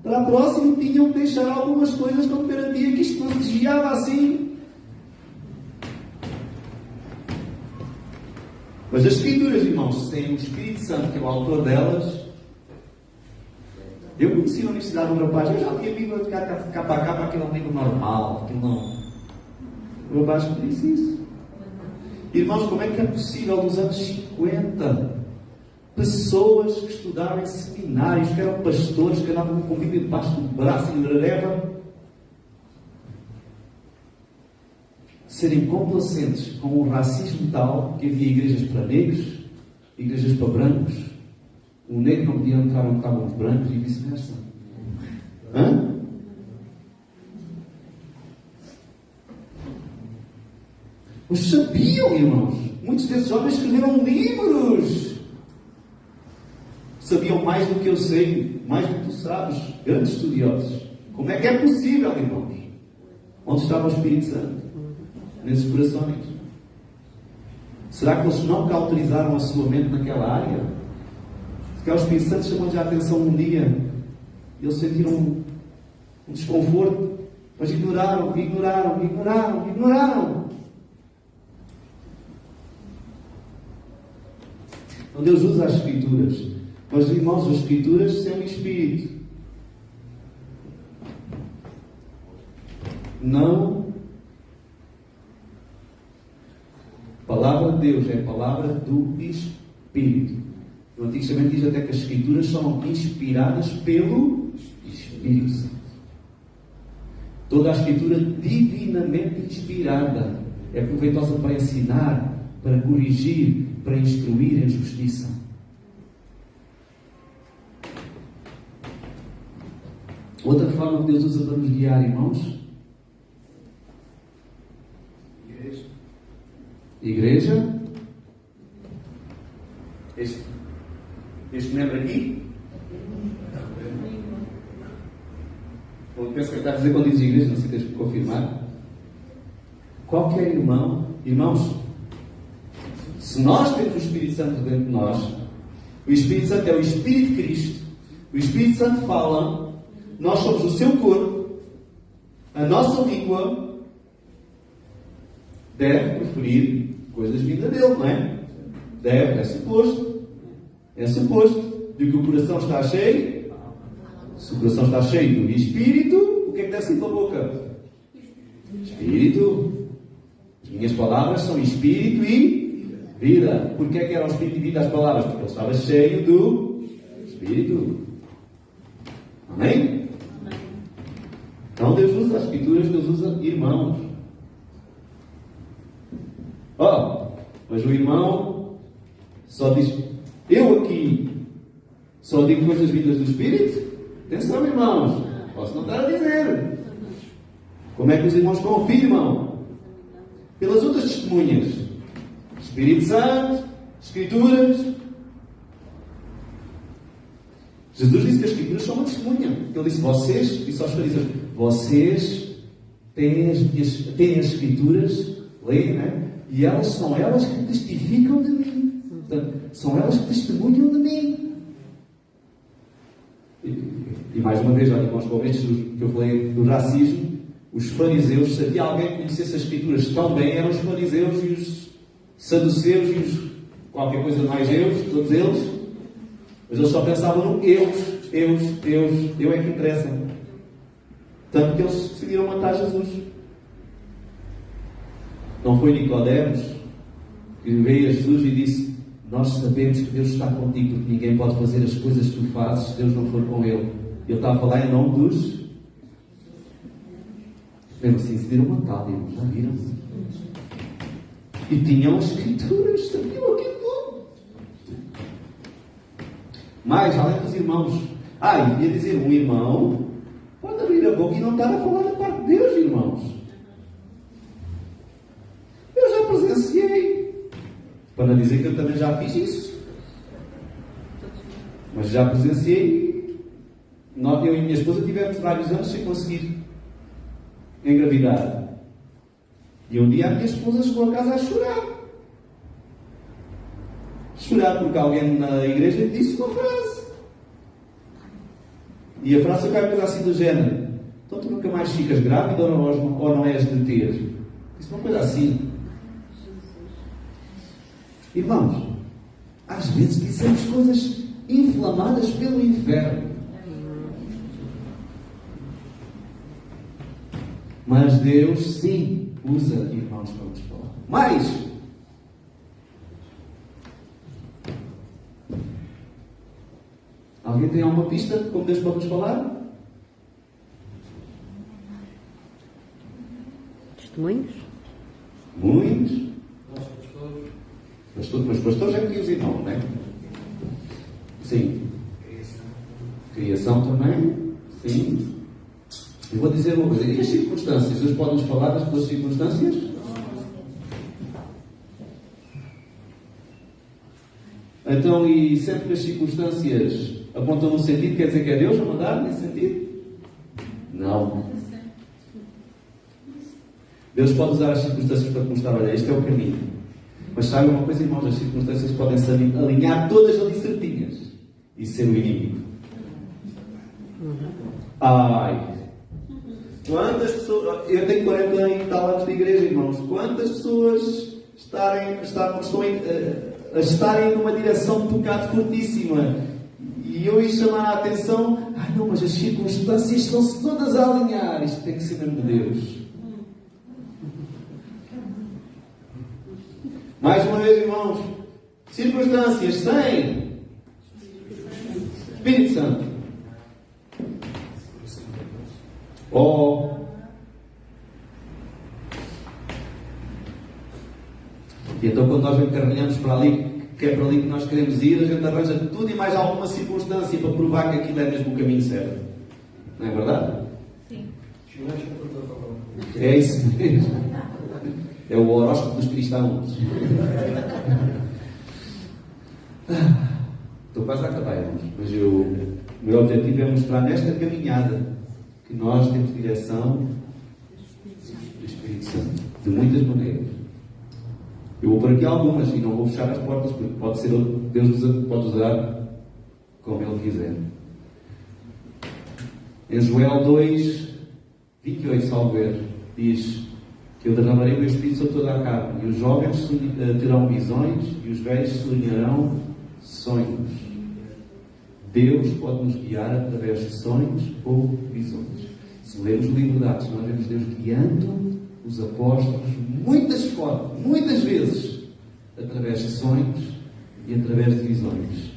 para a próxima e tinham que deixar algumas coisas como garantia que isto não se desviava assim. Mas as Escrituras, irmãos, sem o Espírito Santo, que é o autor delas. Eu conheci na universidade um rapaz, eu já tinha vindo a ficar capa a capa, aquilo é um livro normal, aquilo não. O rapaz que disse isso. Irmãos, como é que é possível nos anos 50 pessoas que estudaram em seminários, que eram pastores, que andavam com Bíblia debaixo do braço e de leva, serem complacentes com o racismo tal que havia igrejas para negros, igrejas para brancos, o negro não podia entrar onde estavam os brancos e vice-versa. Hã? Mas sabiam, irmãos, muitos desses homens escreveram livros. Sabiam mais do que eu sei, mais do que tu sabes, grandes estudiosos. Como é que é possível, irmãos? Onde estava o Espírito Santo? Nesses corações. Será que eles não cauterizaram a sua mente naquela área? Se calhar o Espírito Santo chamou-lhes a atenção um dia e eles sentiram um desconforto, mas ignoraram. Então Deus usa as Escrituras. Mas, irmãos, as Escrituras são o Espírito. Não. A palavra de Deus é a palavra do Espírito. No Antigo Testamento diz até que as Escrituras são inspiradas pelo Espírito Santo. Toda a Escritura divinamente inspirada é proveitosa para ensinar, para corrigir, para instruir em justiça. Outra forma que Deus usa para nos guiar, irmãos? Igreja. Este membro aqui? Eu penso que está a dizer quando diz igreja, não sei se tens que confirmar. Qualquer irmão, irmãos, se nós temos o Espírito Santo dentro de nós, o Espírito Santo é o Espírito de Cristo, o Espírito Santo fala, nós somos o seu corpo, a nossa língua deve preferir coisas vindas dele, não é? Deve, é suposto. É suposto. De que o coração está cheio. Se o coração está cheio do Espírito, o que é que deve sair pela boca? Espírito. As minhas palavras são Espírito e vida. Porquê é que eram Espírito e vida as palavras? Porque ele estava cheio do Espírito. Amém? Então Deus usa as Escrituras, Deus usa irmãos. Mas o irmão só diz, eu aqui só digo coisas vindas do Espírito? Atenção, irmãos, posso não estar a dizer. Como é que os irmãos confirmam? Pelas outras testemunhas. Espírito Santo, Escrituras. Jesus disse que as Escrituras são uma testemunha. Ele disse aos fariseus, vocês têm as Escrituras, leem, não é? E são elas que testificam de mim. Portanto, são elas que testemunham de mim. E mais uma vez, olha, irmãos, com estes que eu falei do racismo, os fariseus, se havia alguém que conhecesse as Escrituras tão bem, eram os fariseus e os saduceus e os qualquer coisa mais todos eles. Mas eles só pensavam no eu é que interessa. Tanto que eles decidiram matar Jesus. Não foi Nicodemos que veio a Jesus e disse, nós sabemos que Deus está contigo, porque ninguém pode fazer as coisas que tu fazes se Deus não for com ele. Ele está a falar em nome dos... Mesmo assim, decidiram matá-lo, irmãos, já viram? E tinham as Escrituras, sabiam aquilo tudo. Mais, além dos irmãos. E devia dizer, um irmão pode abrir a boca e não estar a falar da parte de Deus, irmãos. Eu já presenciei. Para não dizer que eu também já fiz isso. Mas já presenciei. Eu e minha esposa tivemos vários anos sem conseguir engravidar. E um dia a minha esposa chegou a casa a chorar. Chorar porque alguém na igreja lhe disse uma frase. E a frase foi coisa assim do género: então tu nunca mais ficas grávida ou não és de ter? Isso é uma coisa assim. Irmãos, às vezes dizemos coisas inflamadas pelo inferno. Mas Deus, sim, usa irmãos para nos falar. Mais! Alguém tem alguma pista de como Deus pode nos falar? Testemunhos? Muitos. Mas pastores é que os irmãos, não é? Sim. Criação também? Sim. Eu vou dizer uma coisa. E as circunstâncias? Deus pode nos falar das suas circunstâncias? Então, e sempre que as circunstâncias apontam no sentido, quer dizer que é Deus a mandar nesse sentido? Não. Deus pode usar as circunstâncias para te mostrar, olha, este é o caminho. Mas sabe uma coisa, irmãos, as circunstâncias podem se alinhar todas ali certinhas e ser o inimigo. Quantas pessoas... Eu tenho 40 e tal anos de igreja, irmãos. Quantas pessoas estarem numa direção de pecado fortíssima e eu ia chamar a atenção, não, mas as circunstâncias estão-se todas a alinhar, isto tem que ser mesmo de Deus. Mais uma vez, irmãos, circunstâncias sem Espírito Santo. E então quando nós encarregamos para ali, que é para ali que nós queremos ir, a gente arranja tudo e mais alguma circunstância para provar que aquilo é mesmo o caminho certo. Não é verdade? Sim. É isso mesmo. É o horóscopo dos cristãos. Estou quase a acabar, irmãos. Mas o meu objetivo é mostrar nesta caminhada que nós temos direção do Espírito Santo. De muitas maneiras. Eu vou por aqui algumas e não vou fechar as portas, porque pode ser Deus pode usar como Ele quiser. Em Joel 2, 28, salvo erro, diz que eu derramarei o meu Espírito sobre toda a carne, e os jovens terão visões e os velhos sonharão sonhos. Deus pode nos guiar através de sonhos ou visões. Se lermos o livro de Atos, nós vemos Deus guiando os apóstolos muitas vezes, através de sonhos e através de visões.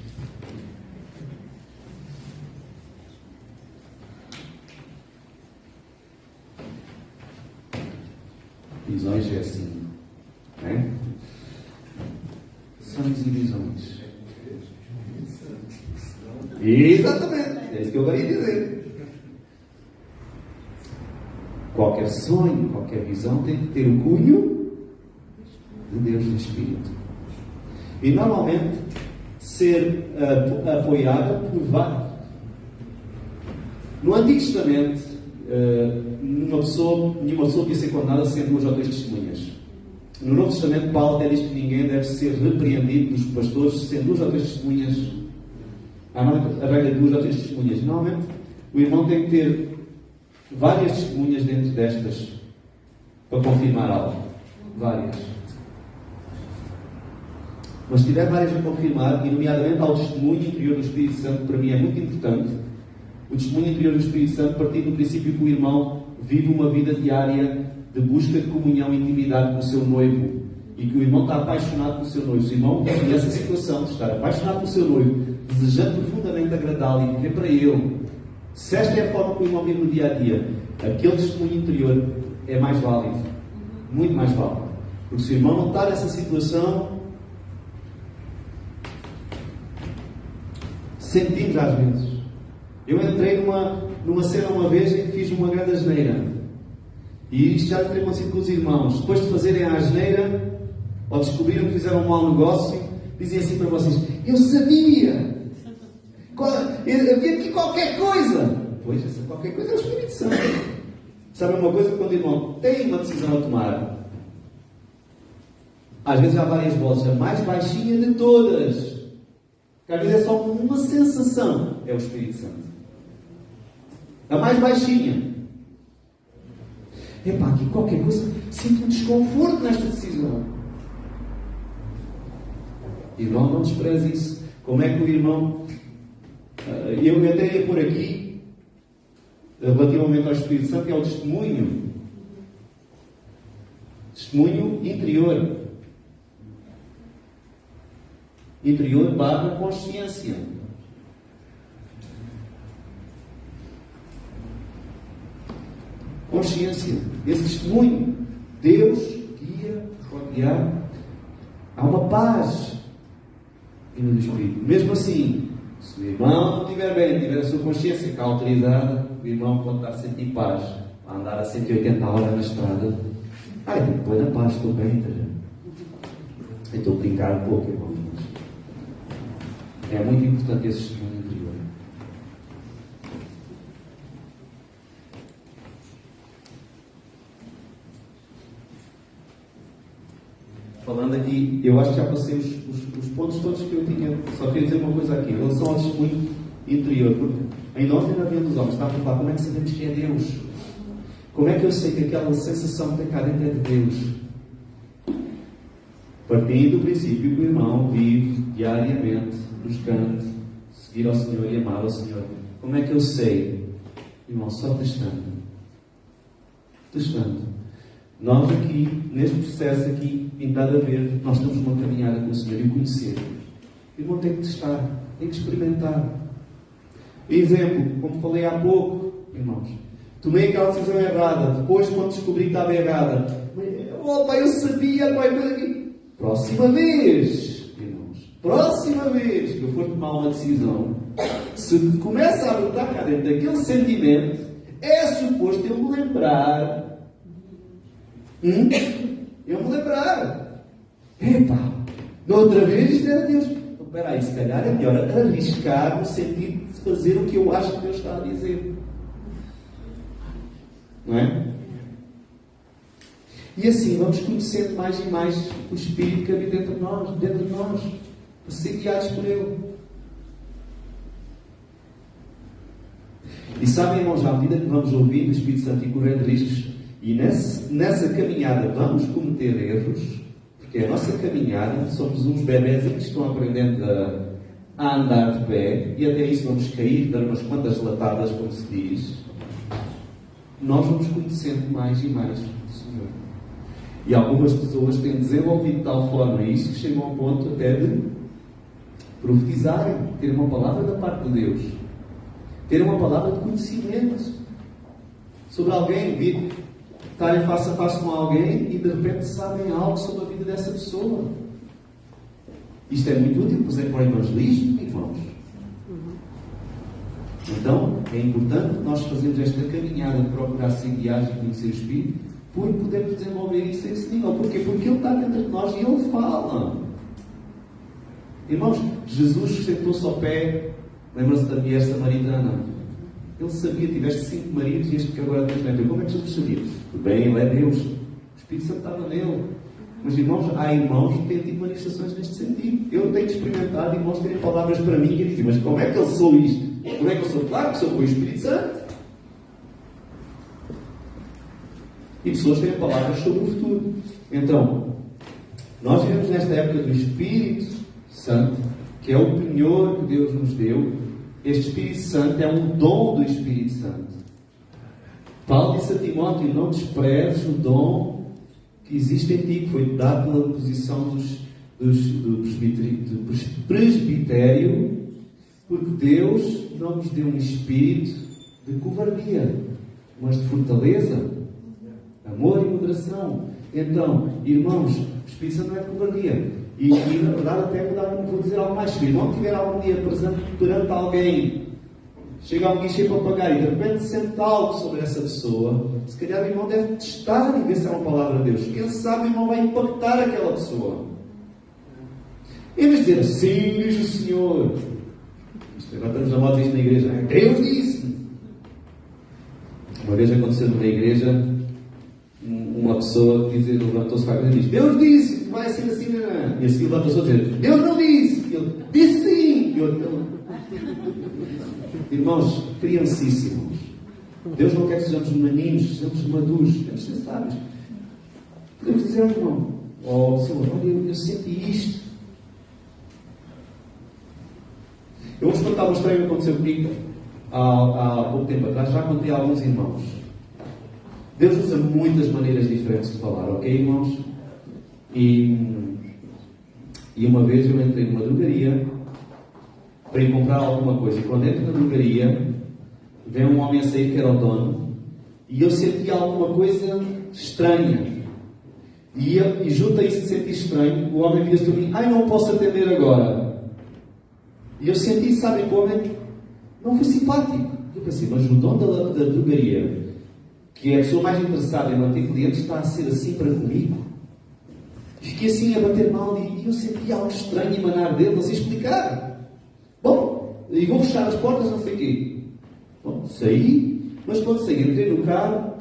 Visões é assim, não é? Sonhos e visões. Exatamente, é isso que eu queria dizer. Qualquer sonho, qualquer visão tem que ter o cunho de Deus no Espírito. E normalmente ser apoiada por vários. No Antigo Testamento, nenhuma pessoa podia ser condenada sem 2 ou 3 testemunhas. No Novo Testamento, Paulo até diz que ninguém deve ser repreendido dos pastores sem 2 ou 3 testemunhas. Há a regra de 2 ou 3 testemunhas. Normalmente, o irmão tem que ter várias testemunhas dentro destas para confirmar algo. Várias. Mas se tiver várias a confirmar, e nomeadamente ao testemunho interior do Espírito Santo, para mim é muito importante. O testemunho interior do Espírito Santo partir do princípio que o irmão vive uma vida diária de busca de comunhão e intimidade com o seu noivo. E que o irmão está apaixonado pelo seu noivo. Se o irmão tem essa situação de estar apaixonado pelo seu noivo, desejando profundamente agradá-lo e viver para ele, se esta é a forma que o irmão vive no dia a dia, aquele testemunho interior é mais válido. Muito mais válido. Porque se o irmão não está nessa situação, Sentimos às vezes. Eu entrei numa cena uma vez em que fiz uma grande asneira. E isto já tem acontecido com os irmãos. Depois de fazerem a asneira, ou descobriram que fizeram um mau negócio, dizem assim para vocês: eu sabia! Havia aqui qualquer coisa! Pois, essa qualquer coisa é o Espírito Santo. Sabe uma coisa? Quando o irmão tem uma decisão a tomar, às vezes há várias vozes, a mais baixinha de todas, que às vezes é só uma sensação, é o Espírito Santo. A mais baixinha. Epá, aqui qualquer coisa, sinto um desconforto nesta decisão. Irmão, não despreze isso. Como é que o irmão... eu até ia por aqui, relativamente ao Espírito Santo, é o testemunho. Testemunho interior. Interior barra consciência. Consciência. Esse testemunho. Deus guia, pode guiar. Há uma paz vindo do Espírito. Mesmo assim, se o irmão não estiver bem, tiver a sua consciência cauterizada, o irmão pode estar a sentir paz. A andar a 180 horas na estrada. Ai, tem que pôr na paz, estou bem, eu estou a brincar um pouco, irmão. É muito importante esse testemunho interior. Falando aqui, eu acho que já passei os pontos todos que eu tinha. Só queria dizer uma coisa aqui, em relação ao testemunho interior. Porque em ontem na vida dos homens estava a falar como é que sabemos que é Deus. Como é que eu sei que aquela sensação que tem cá dentro é de Deus? Partindo do princípio que o irmão vive diariamente buscando seguir ao Senhor e amar ao Senhor. Como é que eu sei? Irmão, só testando. Testando. Nós aqui, neste processo aqui, pintado a ver, nós temos uma caminhada com o Senhor e o conhecer. O irmão tem que testar, tem que experimentar. Exemplo, como falei há pouco, irmãos, tomei aquela decisão errada, depois quando descobri que estava errada, pai, eu sabia, pai, aqui. Próxima vez, irmãos, próxima vez que eu for tomar uma decisão, se começa a brotar cá dentro daquele sentimento, é suposto eu me lembrar. Eu me lembrar. Epá, da outra vez isto era Deus. Então, espera aí, se calhar é melhor arriscar no sentido de fazer o que eu acho que Deus está a dizer. Não é? E assim vamos conhecendo mais e mais o Espírito que habita dentro de nós, para ser guiados por Ele. E sabem, irmãos, à medida que vamos ouvindo o Espírito Santo e correndo riscos, e nessa caminhada vamos cometer erros, porque é a nossa caminhada, somos uns bebés que estão aprendendo a andar de pé, e até isso vamos cair, dar umas quantas latadas, como se diz. Nós vamos conhecendo mais e mais o Senhor. E algumas pessoas têm desenvolvido de tal forma isso que chegam ao ponto até de profetizarem, ter uma palavra da parte de Deus, ter uma palavra de conhecimento sobre alguém, vir estarem face a face com alguém e de repente sabem algo sobre a vida dessa pessoa. Isto é muito útil, por exemplo, para o evangelismo, irmãos. Então, é importante nós fazermos esta caminhada de procurar ser guiados e conhecer o Espírito, porque podemos desenvolver isso a esse nível. Porquê? Porque Ele está dentro de nós e Ele fala. Irmãos, Jesus sentou-se ao pé, lembra-se da mulher samaritana. Ele sabia, tiveste 5 maridos e este que agora tens dentro. Como é que Jesus sabia? Tudo bem, Ele é Deus. O Espírito Santo estava nele. Mas, irmãos, há irmãos que têm tido manifestações neste sentido. Eu tenho experimentado irmãos terem palavras para mim e dizem: mas como é que eu sou isto? Como é que eu sou? Claro que sou com o Espírito Santo. E pessoas têm palavras sobre o futuro. Então, nós vivemos nesta época do Espírito Santo, que é o penhor que Deus nos deu. Este Espírito Santo é um dom do Espírito Santo. Paulo disse a Timóteo: não desprezes o dom que existe em ti, que foi dado pela posição do presbitério, porque Deus não nos deu um espírito de covardia, mas de fortaleza, amor e moderação. Então, irmãos, o Espírito Santo não é covardia. E na verdade até vou dizer algo mais. Se o irmão tiver algum dia presente perante alguém, chega um guichê para pagar e de repente sente algo sobre essa pessoa, se calhar o irmão deve testar e ver se é uma palavra de Deus. Quem sabe o irmão vai impactar aquela pessoa. Em vez de dizer assim diz o Senhor. Agora estamos a moda disto na igreja. Deus disse. Uma vez aconteceu numa igreja, uma pessoa levantou-se para e disse: Deus disse que vai ser assim. E a seguir levantou-se a dizer: Deus não disse. E ele disse sim. Irmãos, criancíssimos. Deus não quer que sejamos meninos, sejamos maduros. Temos que ser sábios. Podemos dizer ao irmão: oh Senhor, olha, eu senti isto. Eu vou-vos contar uma história que aconteceu comigo há pouco tempo atrás. Já contei a alguns irmãos. Deus usa muitas maneiras diferentes de falar, ok, irmãos? E uma vez eu entrei numa drogaria para ir comprar alguma coisa. E quando entro na drogaria, vem um homem a sair que era o dono, e eu senti alguma coisa estranha. E junto a isso de sentir estranho, o homem vira-se para mim: ai, não posso atender agora. E eu senti, sabem, que o homem não foi simpático. Eu pensei, mas o dono da drogaria, que é a pessoa mais interessada em manter clientes, está a ser assim para comigo? Fiquei assim a bater mal e eu senti algo estranho emanar dele, não sei explicar. Bom, e vou fechar as portas, não sei o quê. Bom, saí, mas quando saí, entrei no carro,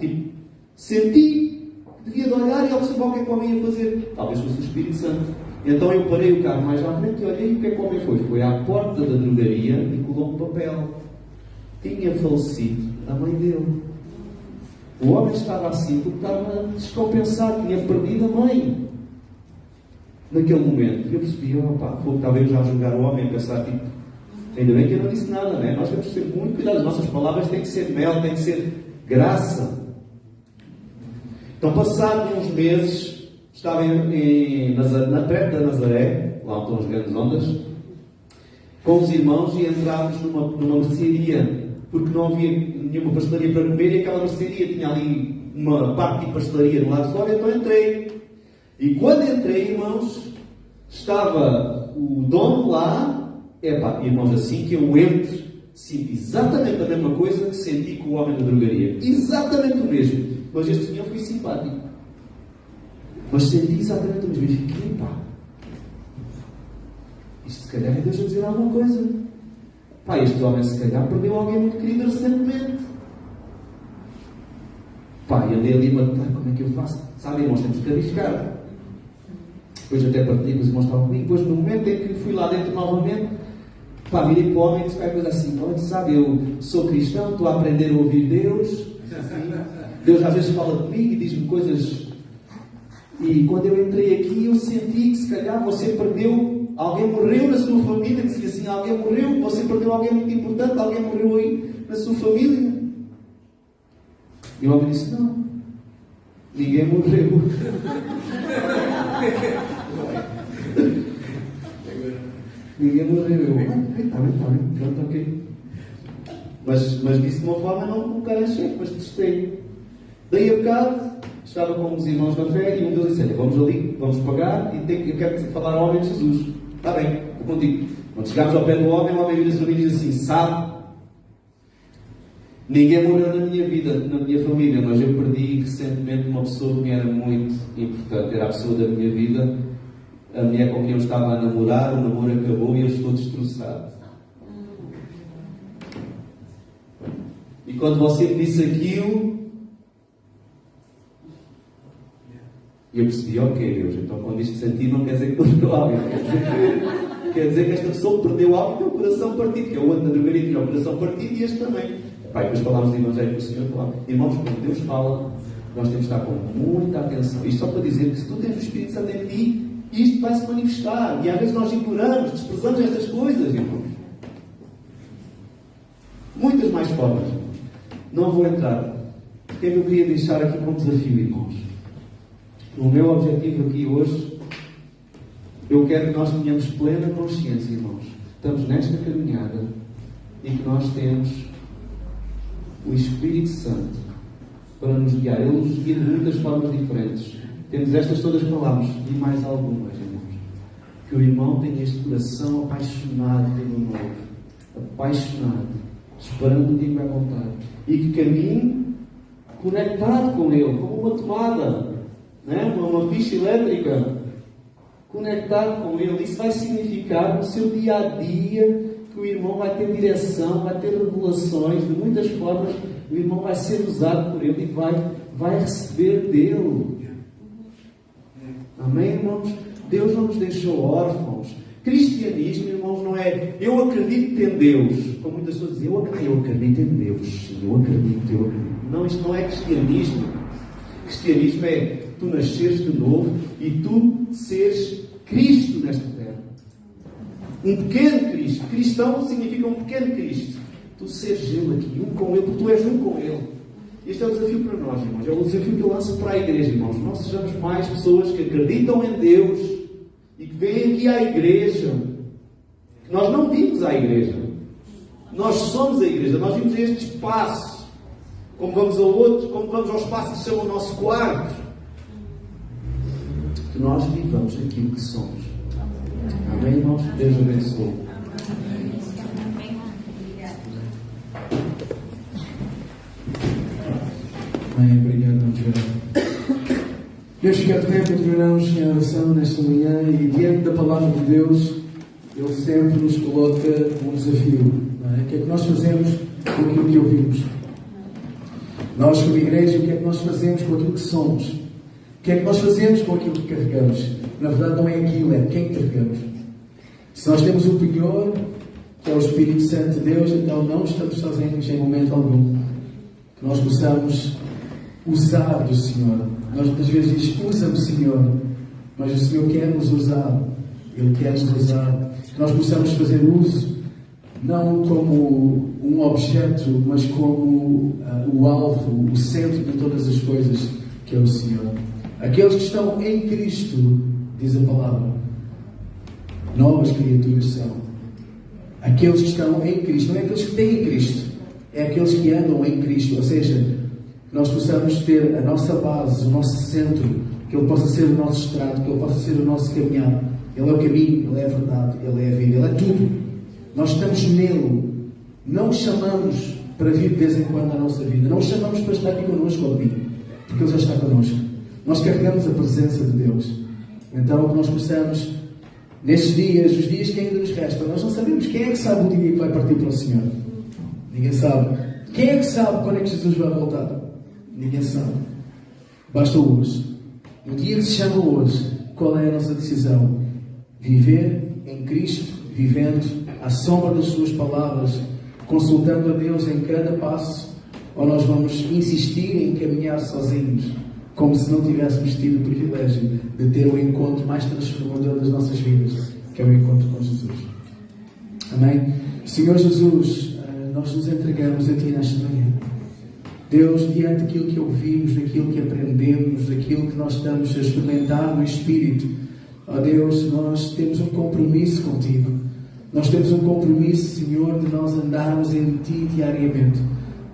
senti que devia de olhar e observar o que é que o homem ia fazer. Talvez fosse o Espírito Santo. Então eu parei o carro mais à frente e olhei, e o que é que o homem foi? Foi à porta da drogaria e colou um papel. Tinha falecido a mãe dele. O homem estava assim porque estava descompensado, tinha perdido a mãe. Naquele momento, eu percebi, estava eu já a julgar o homem, a pensar, ainda bem que eu não disse nada, né? Nós temos que ter muito cuidado, as nossas palavras têm que ser mel, têm que ser graça. Então, passados uns meses, estava na perto da Nazaré, lá onde estão as grandes ondas, com os irmãos, e entrámos numa mercearia, porque não havia nenhuma pastelaria para comer, e aquela mercearia tinha ali uma parte de pastelaria no lado de fora, então entrei. E quando entrei, irmãos, estava o dono lá. Irmãos, assim que eu entro, sinto exatamente a mesma coisa que senti com o homem da drogaria. Exatamente o mesmo. Mas este senhor foi simpático. Mas senti exatamente o mesmo. E fiquei, isto se calhar é Deus a dizer alguma coisa. Este homem se calhar perdeu alguém muito querido recentemente. E andei ali a matar, como é que eu faço? Sabe, irmãos, temos que arriscar. Depois até partilhei com os irmãos que estavam comigo. Depois, no momento em que fui lá dentro novamente, virei para o homem e disse qualquer coisa assim: olha, sabe, eu sou cristão, estou a aprender a ouvir Deus. Deus às vezes fala comigo e diz-me coisas. E quando eu entrei aqui, eu senti que se calhar você perdeu, alguém morreu na sua família. Dizia assim: alguém morreu, você perdeu alguém muito importante, alguém morreu aí na sua família. E o homem disse: não, ninguém morreu. Ninguém morreu. Está bem, pronto, ok. Mas disse de uma forma não cara cheio, mas testei. Daí a bocado, estava com os irmãos na fé e um deles disse: vamos ali, vamos pagar e eu quero falar ao homem de Jesus. Está bem, vou contigo. Quando chegámos ao pé do homem, o homem vira-se para mim e diz assim: sabe, ninguém morreu na minha vida, na minha família, mas eu perdi recentemente uma pessoa que me era muito importante. Era a pessoa da minha vida, a mulher com quem eu estava a namorar. O namoro acabou e eu estou destroçado. E quando você me disse aquilo, eu percebi: ok, Deus, então quando isto sentir não quer dizer que perdeu algo, quer dizer que esta pessoa perdeu algo e tem o coração partido, que é o outro da drogaria tinha o coração partido e este também. Depois falámos de Evangelho que o Senhor falava. Irmãos, quando Deus fala, nós temos que estar com muita atenção. Isto só para dizer que se tu tens o Espírito Santo em ti, isto vai se manifestar. E às vezes nós ignoramos, desprezamos estas coisas, irmãos. Muitas mais formas. Não vou entrar. O que é que eu queria deixar aqui como desafio, irmãos? O meu objetivo aqui hoje, eu quero que nós tenhamos plena consciência, irmãos. Estamos nesta caminhada e que nós temos o Espírito Santo para nos guiar. Ele nos guia de muitas formas diferentes. Temos estas todas que falámos e mais algumas, irmãos. Que o irmão tenha este coração apaixonado pelo novo, apaixonado, esperando o dia que vai voltar, e que caminhe conectado com Ele, como uma tomada, né? Uma ficha elétrica, conectado com Ele. Isso vai significar no seu dia a dia que o irmão vai ter direção, vai ter revelações, de muitas formas o irmão vai ser usado por Ele e vai receber dele. Amém, irmãos? Deus não nos deixou órfãos. Cristianismo, irmãos, não é eu acredito em Deus, como muitas pessoas dizem, eu acredito em Deus, eu acredito. Não, isto não é cristianismo. Cristianismo é tu nasceres de novo e tu seres Cristo nesta terra. Um pequeno Cristo. Cristão significa um pequeno Cristo. Tu seres Ele aqui, um com Ele, porque tu és um com Ele. Este é o desafio para nós, irmãos. É o desafio que eu lanço para a igreja, irmãos. Nós sejamos mais pessoas que acreditam em Deus e que vêm aqui à igreja. Nós não vimos à igreja. Nós somos a igreja. Nós vimos este espaço. Como vamos ao outro, como vamos ao espaço que se chama o nosso quarto. Que nós vivamos aquilo que somos. Amém, irmãos? Deus abençoe. Amém. Obrigado, irmãos Verão. Deus fica também para terminarmos em oração nesta manhã e diante da palavra de Deus, Ele sempre nos coloca um desafio. Não é? O que é que nós fazemos com aquilo que ouvimos? Nós, como igreja, o que é que nós fazemos com aquilo que somos? O que é que nós fazemos com aquilo que carregamos? Na verdade, não é aquilo, é quem carregamos. Se nós temos o penhor, que é o Espírito Santo de Deus, então não estamos sozinhos em momento algum. Que nós possamos usar do Senhor. Nós muitas vezes dizemos, usa-me, Senhor. Mas o Senhor quer nos usar. Ele quer nos usar. Que nós possamos fazer uso, não como um objeto, mas como o alvo, o centro de todas as coisas, que é o Senhor. Aqueles que estão em Cristo, diz a palavra, novas criaturas são. Aqueles que estão em Cristo, não é aqueles que têm Cristo, é aqueles que andam em Cristo. Ou seja, nós possamos ter a nossa base, o nosso centro, que Ele possa ser o nosso estrado, que Ele possa ser o nosso caminhar. Ele é o caminho, Ele é a verdade, Ele é a vida, Ele é tudo. Nós estamos nele. Não o chamamos para vir de vez em quando à nossa vida. Não o chamamos para estar aqui connosco ao domingo, porque Ele já está connosco. Nós carregamos a presença de Deus. Então, que nós possamos, nestes dias, os dias que ainda nos restam, nós não sabemos quem é que sabe o dia que vai partir para o Senhor. Ninguém sabe. Quem é que sabe quando é que Jesus vai voltar? Ninguém sabe. Basta hoje. No dia que se chama hoje, qual é a nossa decisão? Viver em Cristo, vivendo à sombra das suas palavras, consultando a Deus em cada passo, ou nós vamos insistir em caminhar sozinhos, como se não tivéssemos tido o privilégio de ter o encontro mais transformador das nossas vidas, que é o encontro com Jesus. Amém? Senhor Jesus, nós nos entregamos a Ti nesta manhã. Deus, diante daquilo que ouvimos, daquilo que aprendemos, daquilo que nós estamos a experimentar no Espírito, ó Deus, nós temos um compromisso contigo. Nós temos um compromisso, Senhor, de nós andarmos em Ti diariamente.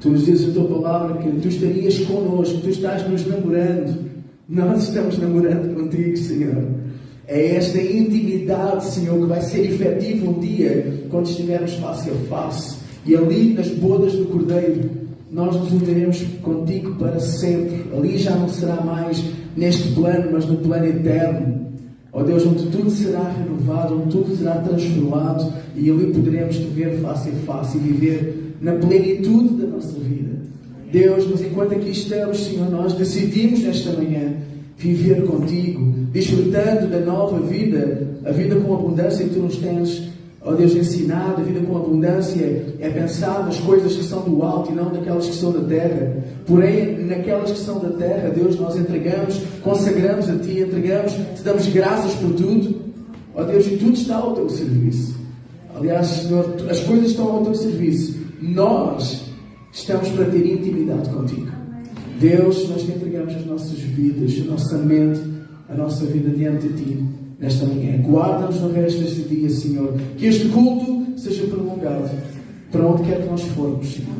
Tu nos dizes a Tua palavra que Tu estarias connosco, Tu estás nos namorando. Nós estamos namorando contigo, Senhor. É esta intimidade, Senhor, que vai ser efetiva um dia, quando estivermos face a face. E ali, nas bodas do Cordeiro, nós nos uniremos contigo para sempre. Ali já não será mais neste plano, mas no plano eterno. Ó Deus, onde tudo será renovado, onde tudo será transformado, e ali poderemos te ver face a face e viver na plenitude da nossa vida. Deus, mas enquanto aqui estamos, Senhor, nós decidimos nesta manhã viver contigo, desfrutando da nova vida, a vida com abundância que Tu nos tens, ó Deus, ensinado. A vida com abundância é pensar nas coisas que são do alto e não naquelas que são da terra. Porém, naquelas que são da terra, Deus, nós entregamos, consagramos a Ti, entregamos, Te damos graças por tudo. Ó Deus, e tudo está ao Teu serviço. Aliás, Senhor, as coisas estão ao Teu serviço. Nós estamos para ter intimidade contigo. Deus, nós Te entregamos as nossas vidas, a nossa mente, a nossa vida diante de Ti nesta manhã. Guarda-nos no resto deste dia, Senhor. Que este culto seja prolongado para onde quer que nós formos, Senhor.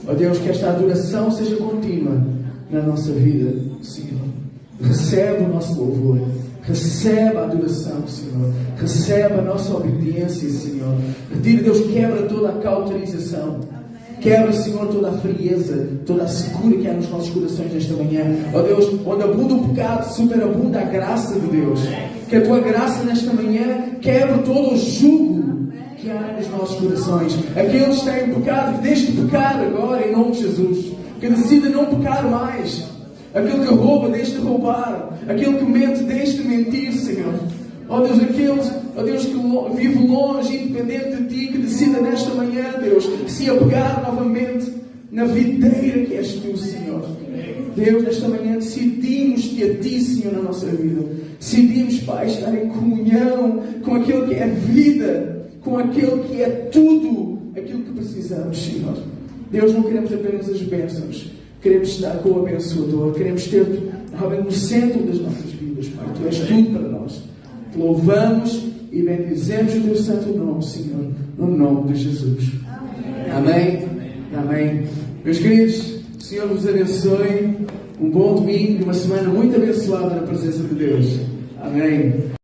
Ó Deus, que esta adoração seja contínua na nossa vida, Senhor. Recebe o nosso louvor, Recebe a adoração, Senhor. Recebe a nossa obediência, Senhor. Retira, Deus, quebra toda a cauterização. Quebra, Senhor, toda a frieza, toda a secura que há nos nossos corações nesta manhã. Ó Deus, onde abunda o pecado, superabunda a graça de Deus. Que a Tua graça nesta manhã quebre todo o jugo que há nos nossos corações. Aqueles que têm pecado, que deixe de pecar agora, em nome de Jesus. Que decida não pecar mais. Aquele que rouba, deixe de roubar. Aquele que mente, deixe de mentir, Senhor. Ó Deus, aqueles, ó Deus, que vive longe, independente de Ti, que decida nesta manhã, Deus, se apegar novamente na videira que és Tu, Senhor. Deus, nesta manhã decidimos-te a Ti, Senhor, na nossa vida. Decidimos, Pai, estar em comunhão com aquele que é vida, com aquele que é tudo aquilo que precisamos, Senhor. Deus, não queremos apenas as bênçãos. Queremos estar com o abençoador. Queremos ter-te no centro das nossas vidas, Pai. Tu és tudo para nós. Te louvamos e bendizemos o Teu santo nome, Senhor. No nome de Jesus. Amém. Amém. Meus queridos, o Senhor vos abençoe. Um bom domingo e uma semana muito abençoada na presença de Deus. Amém.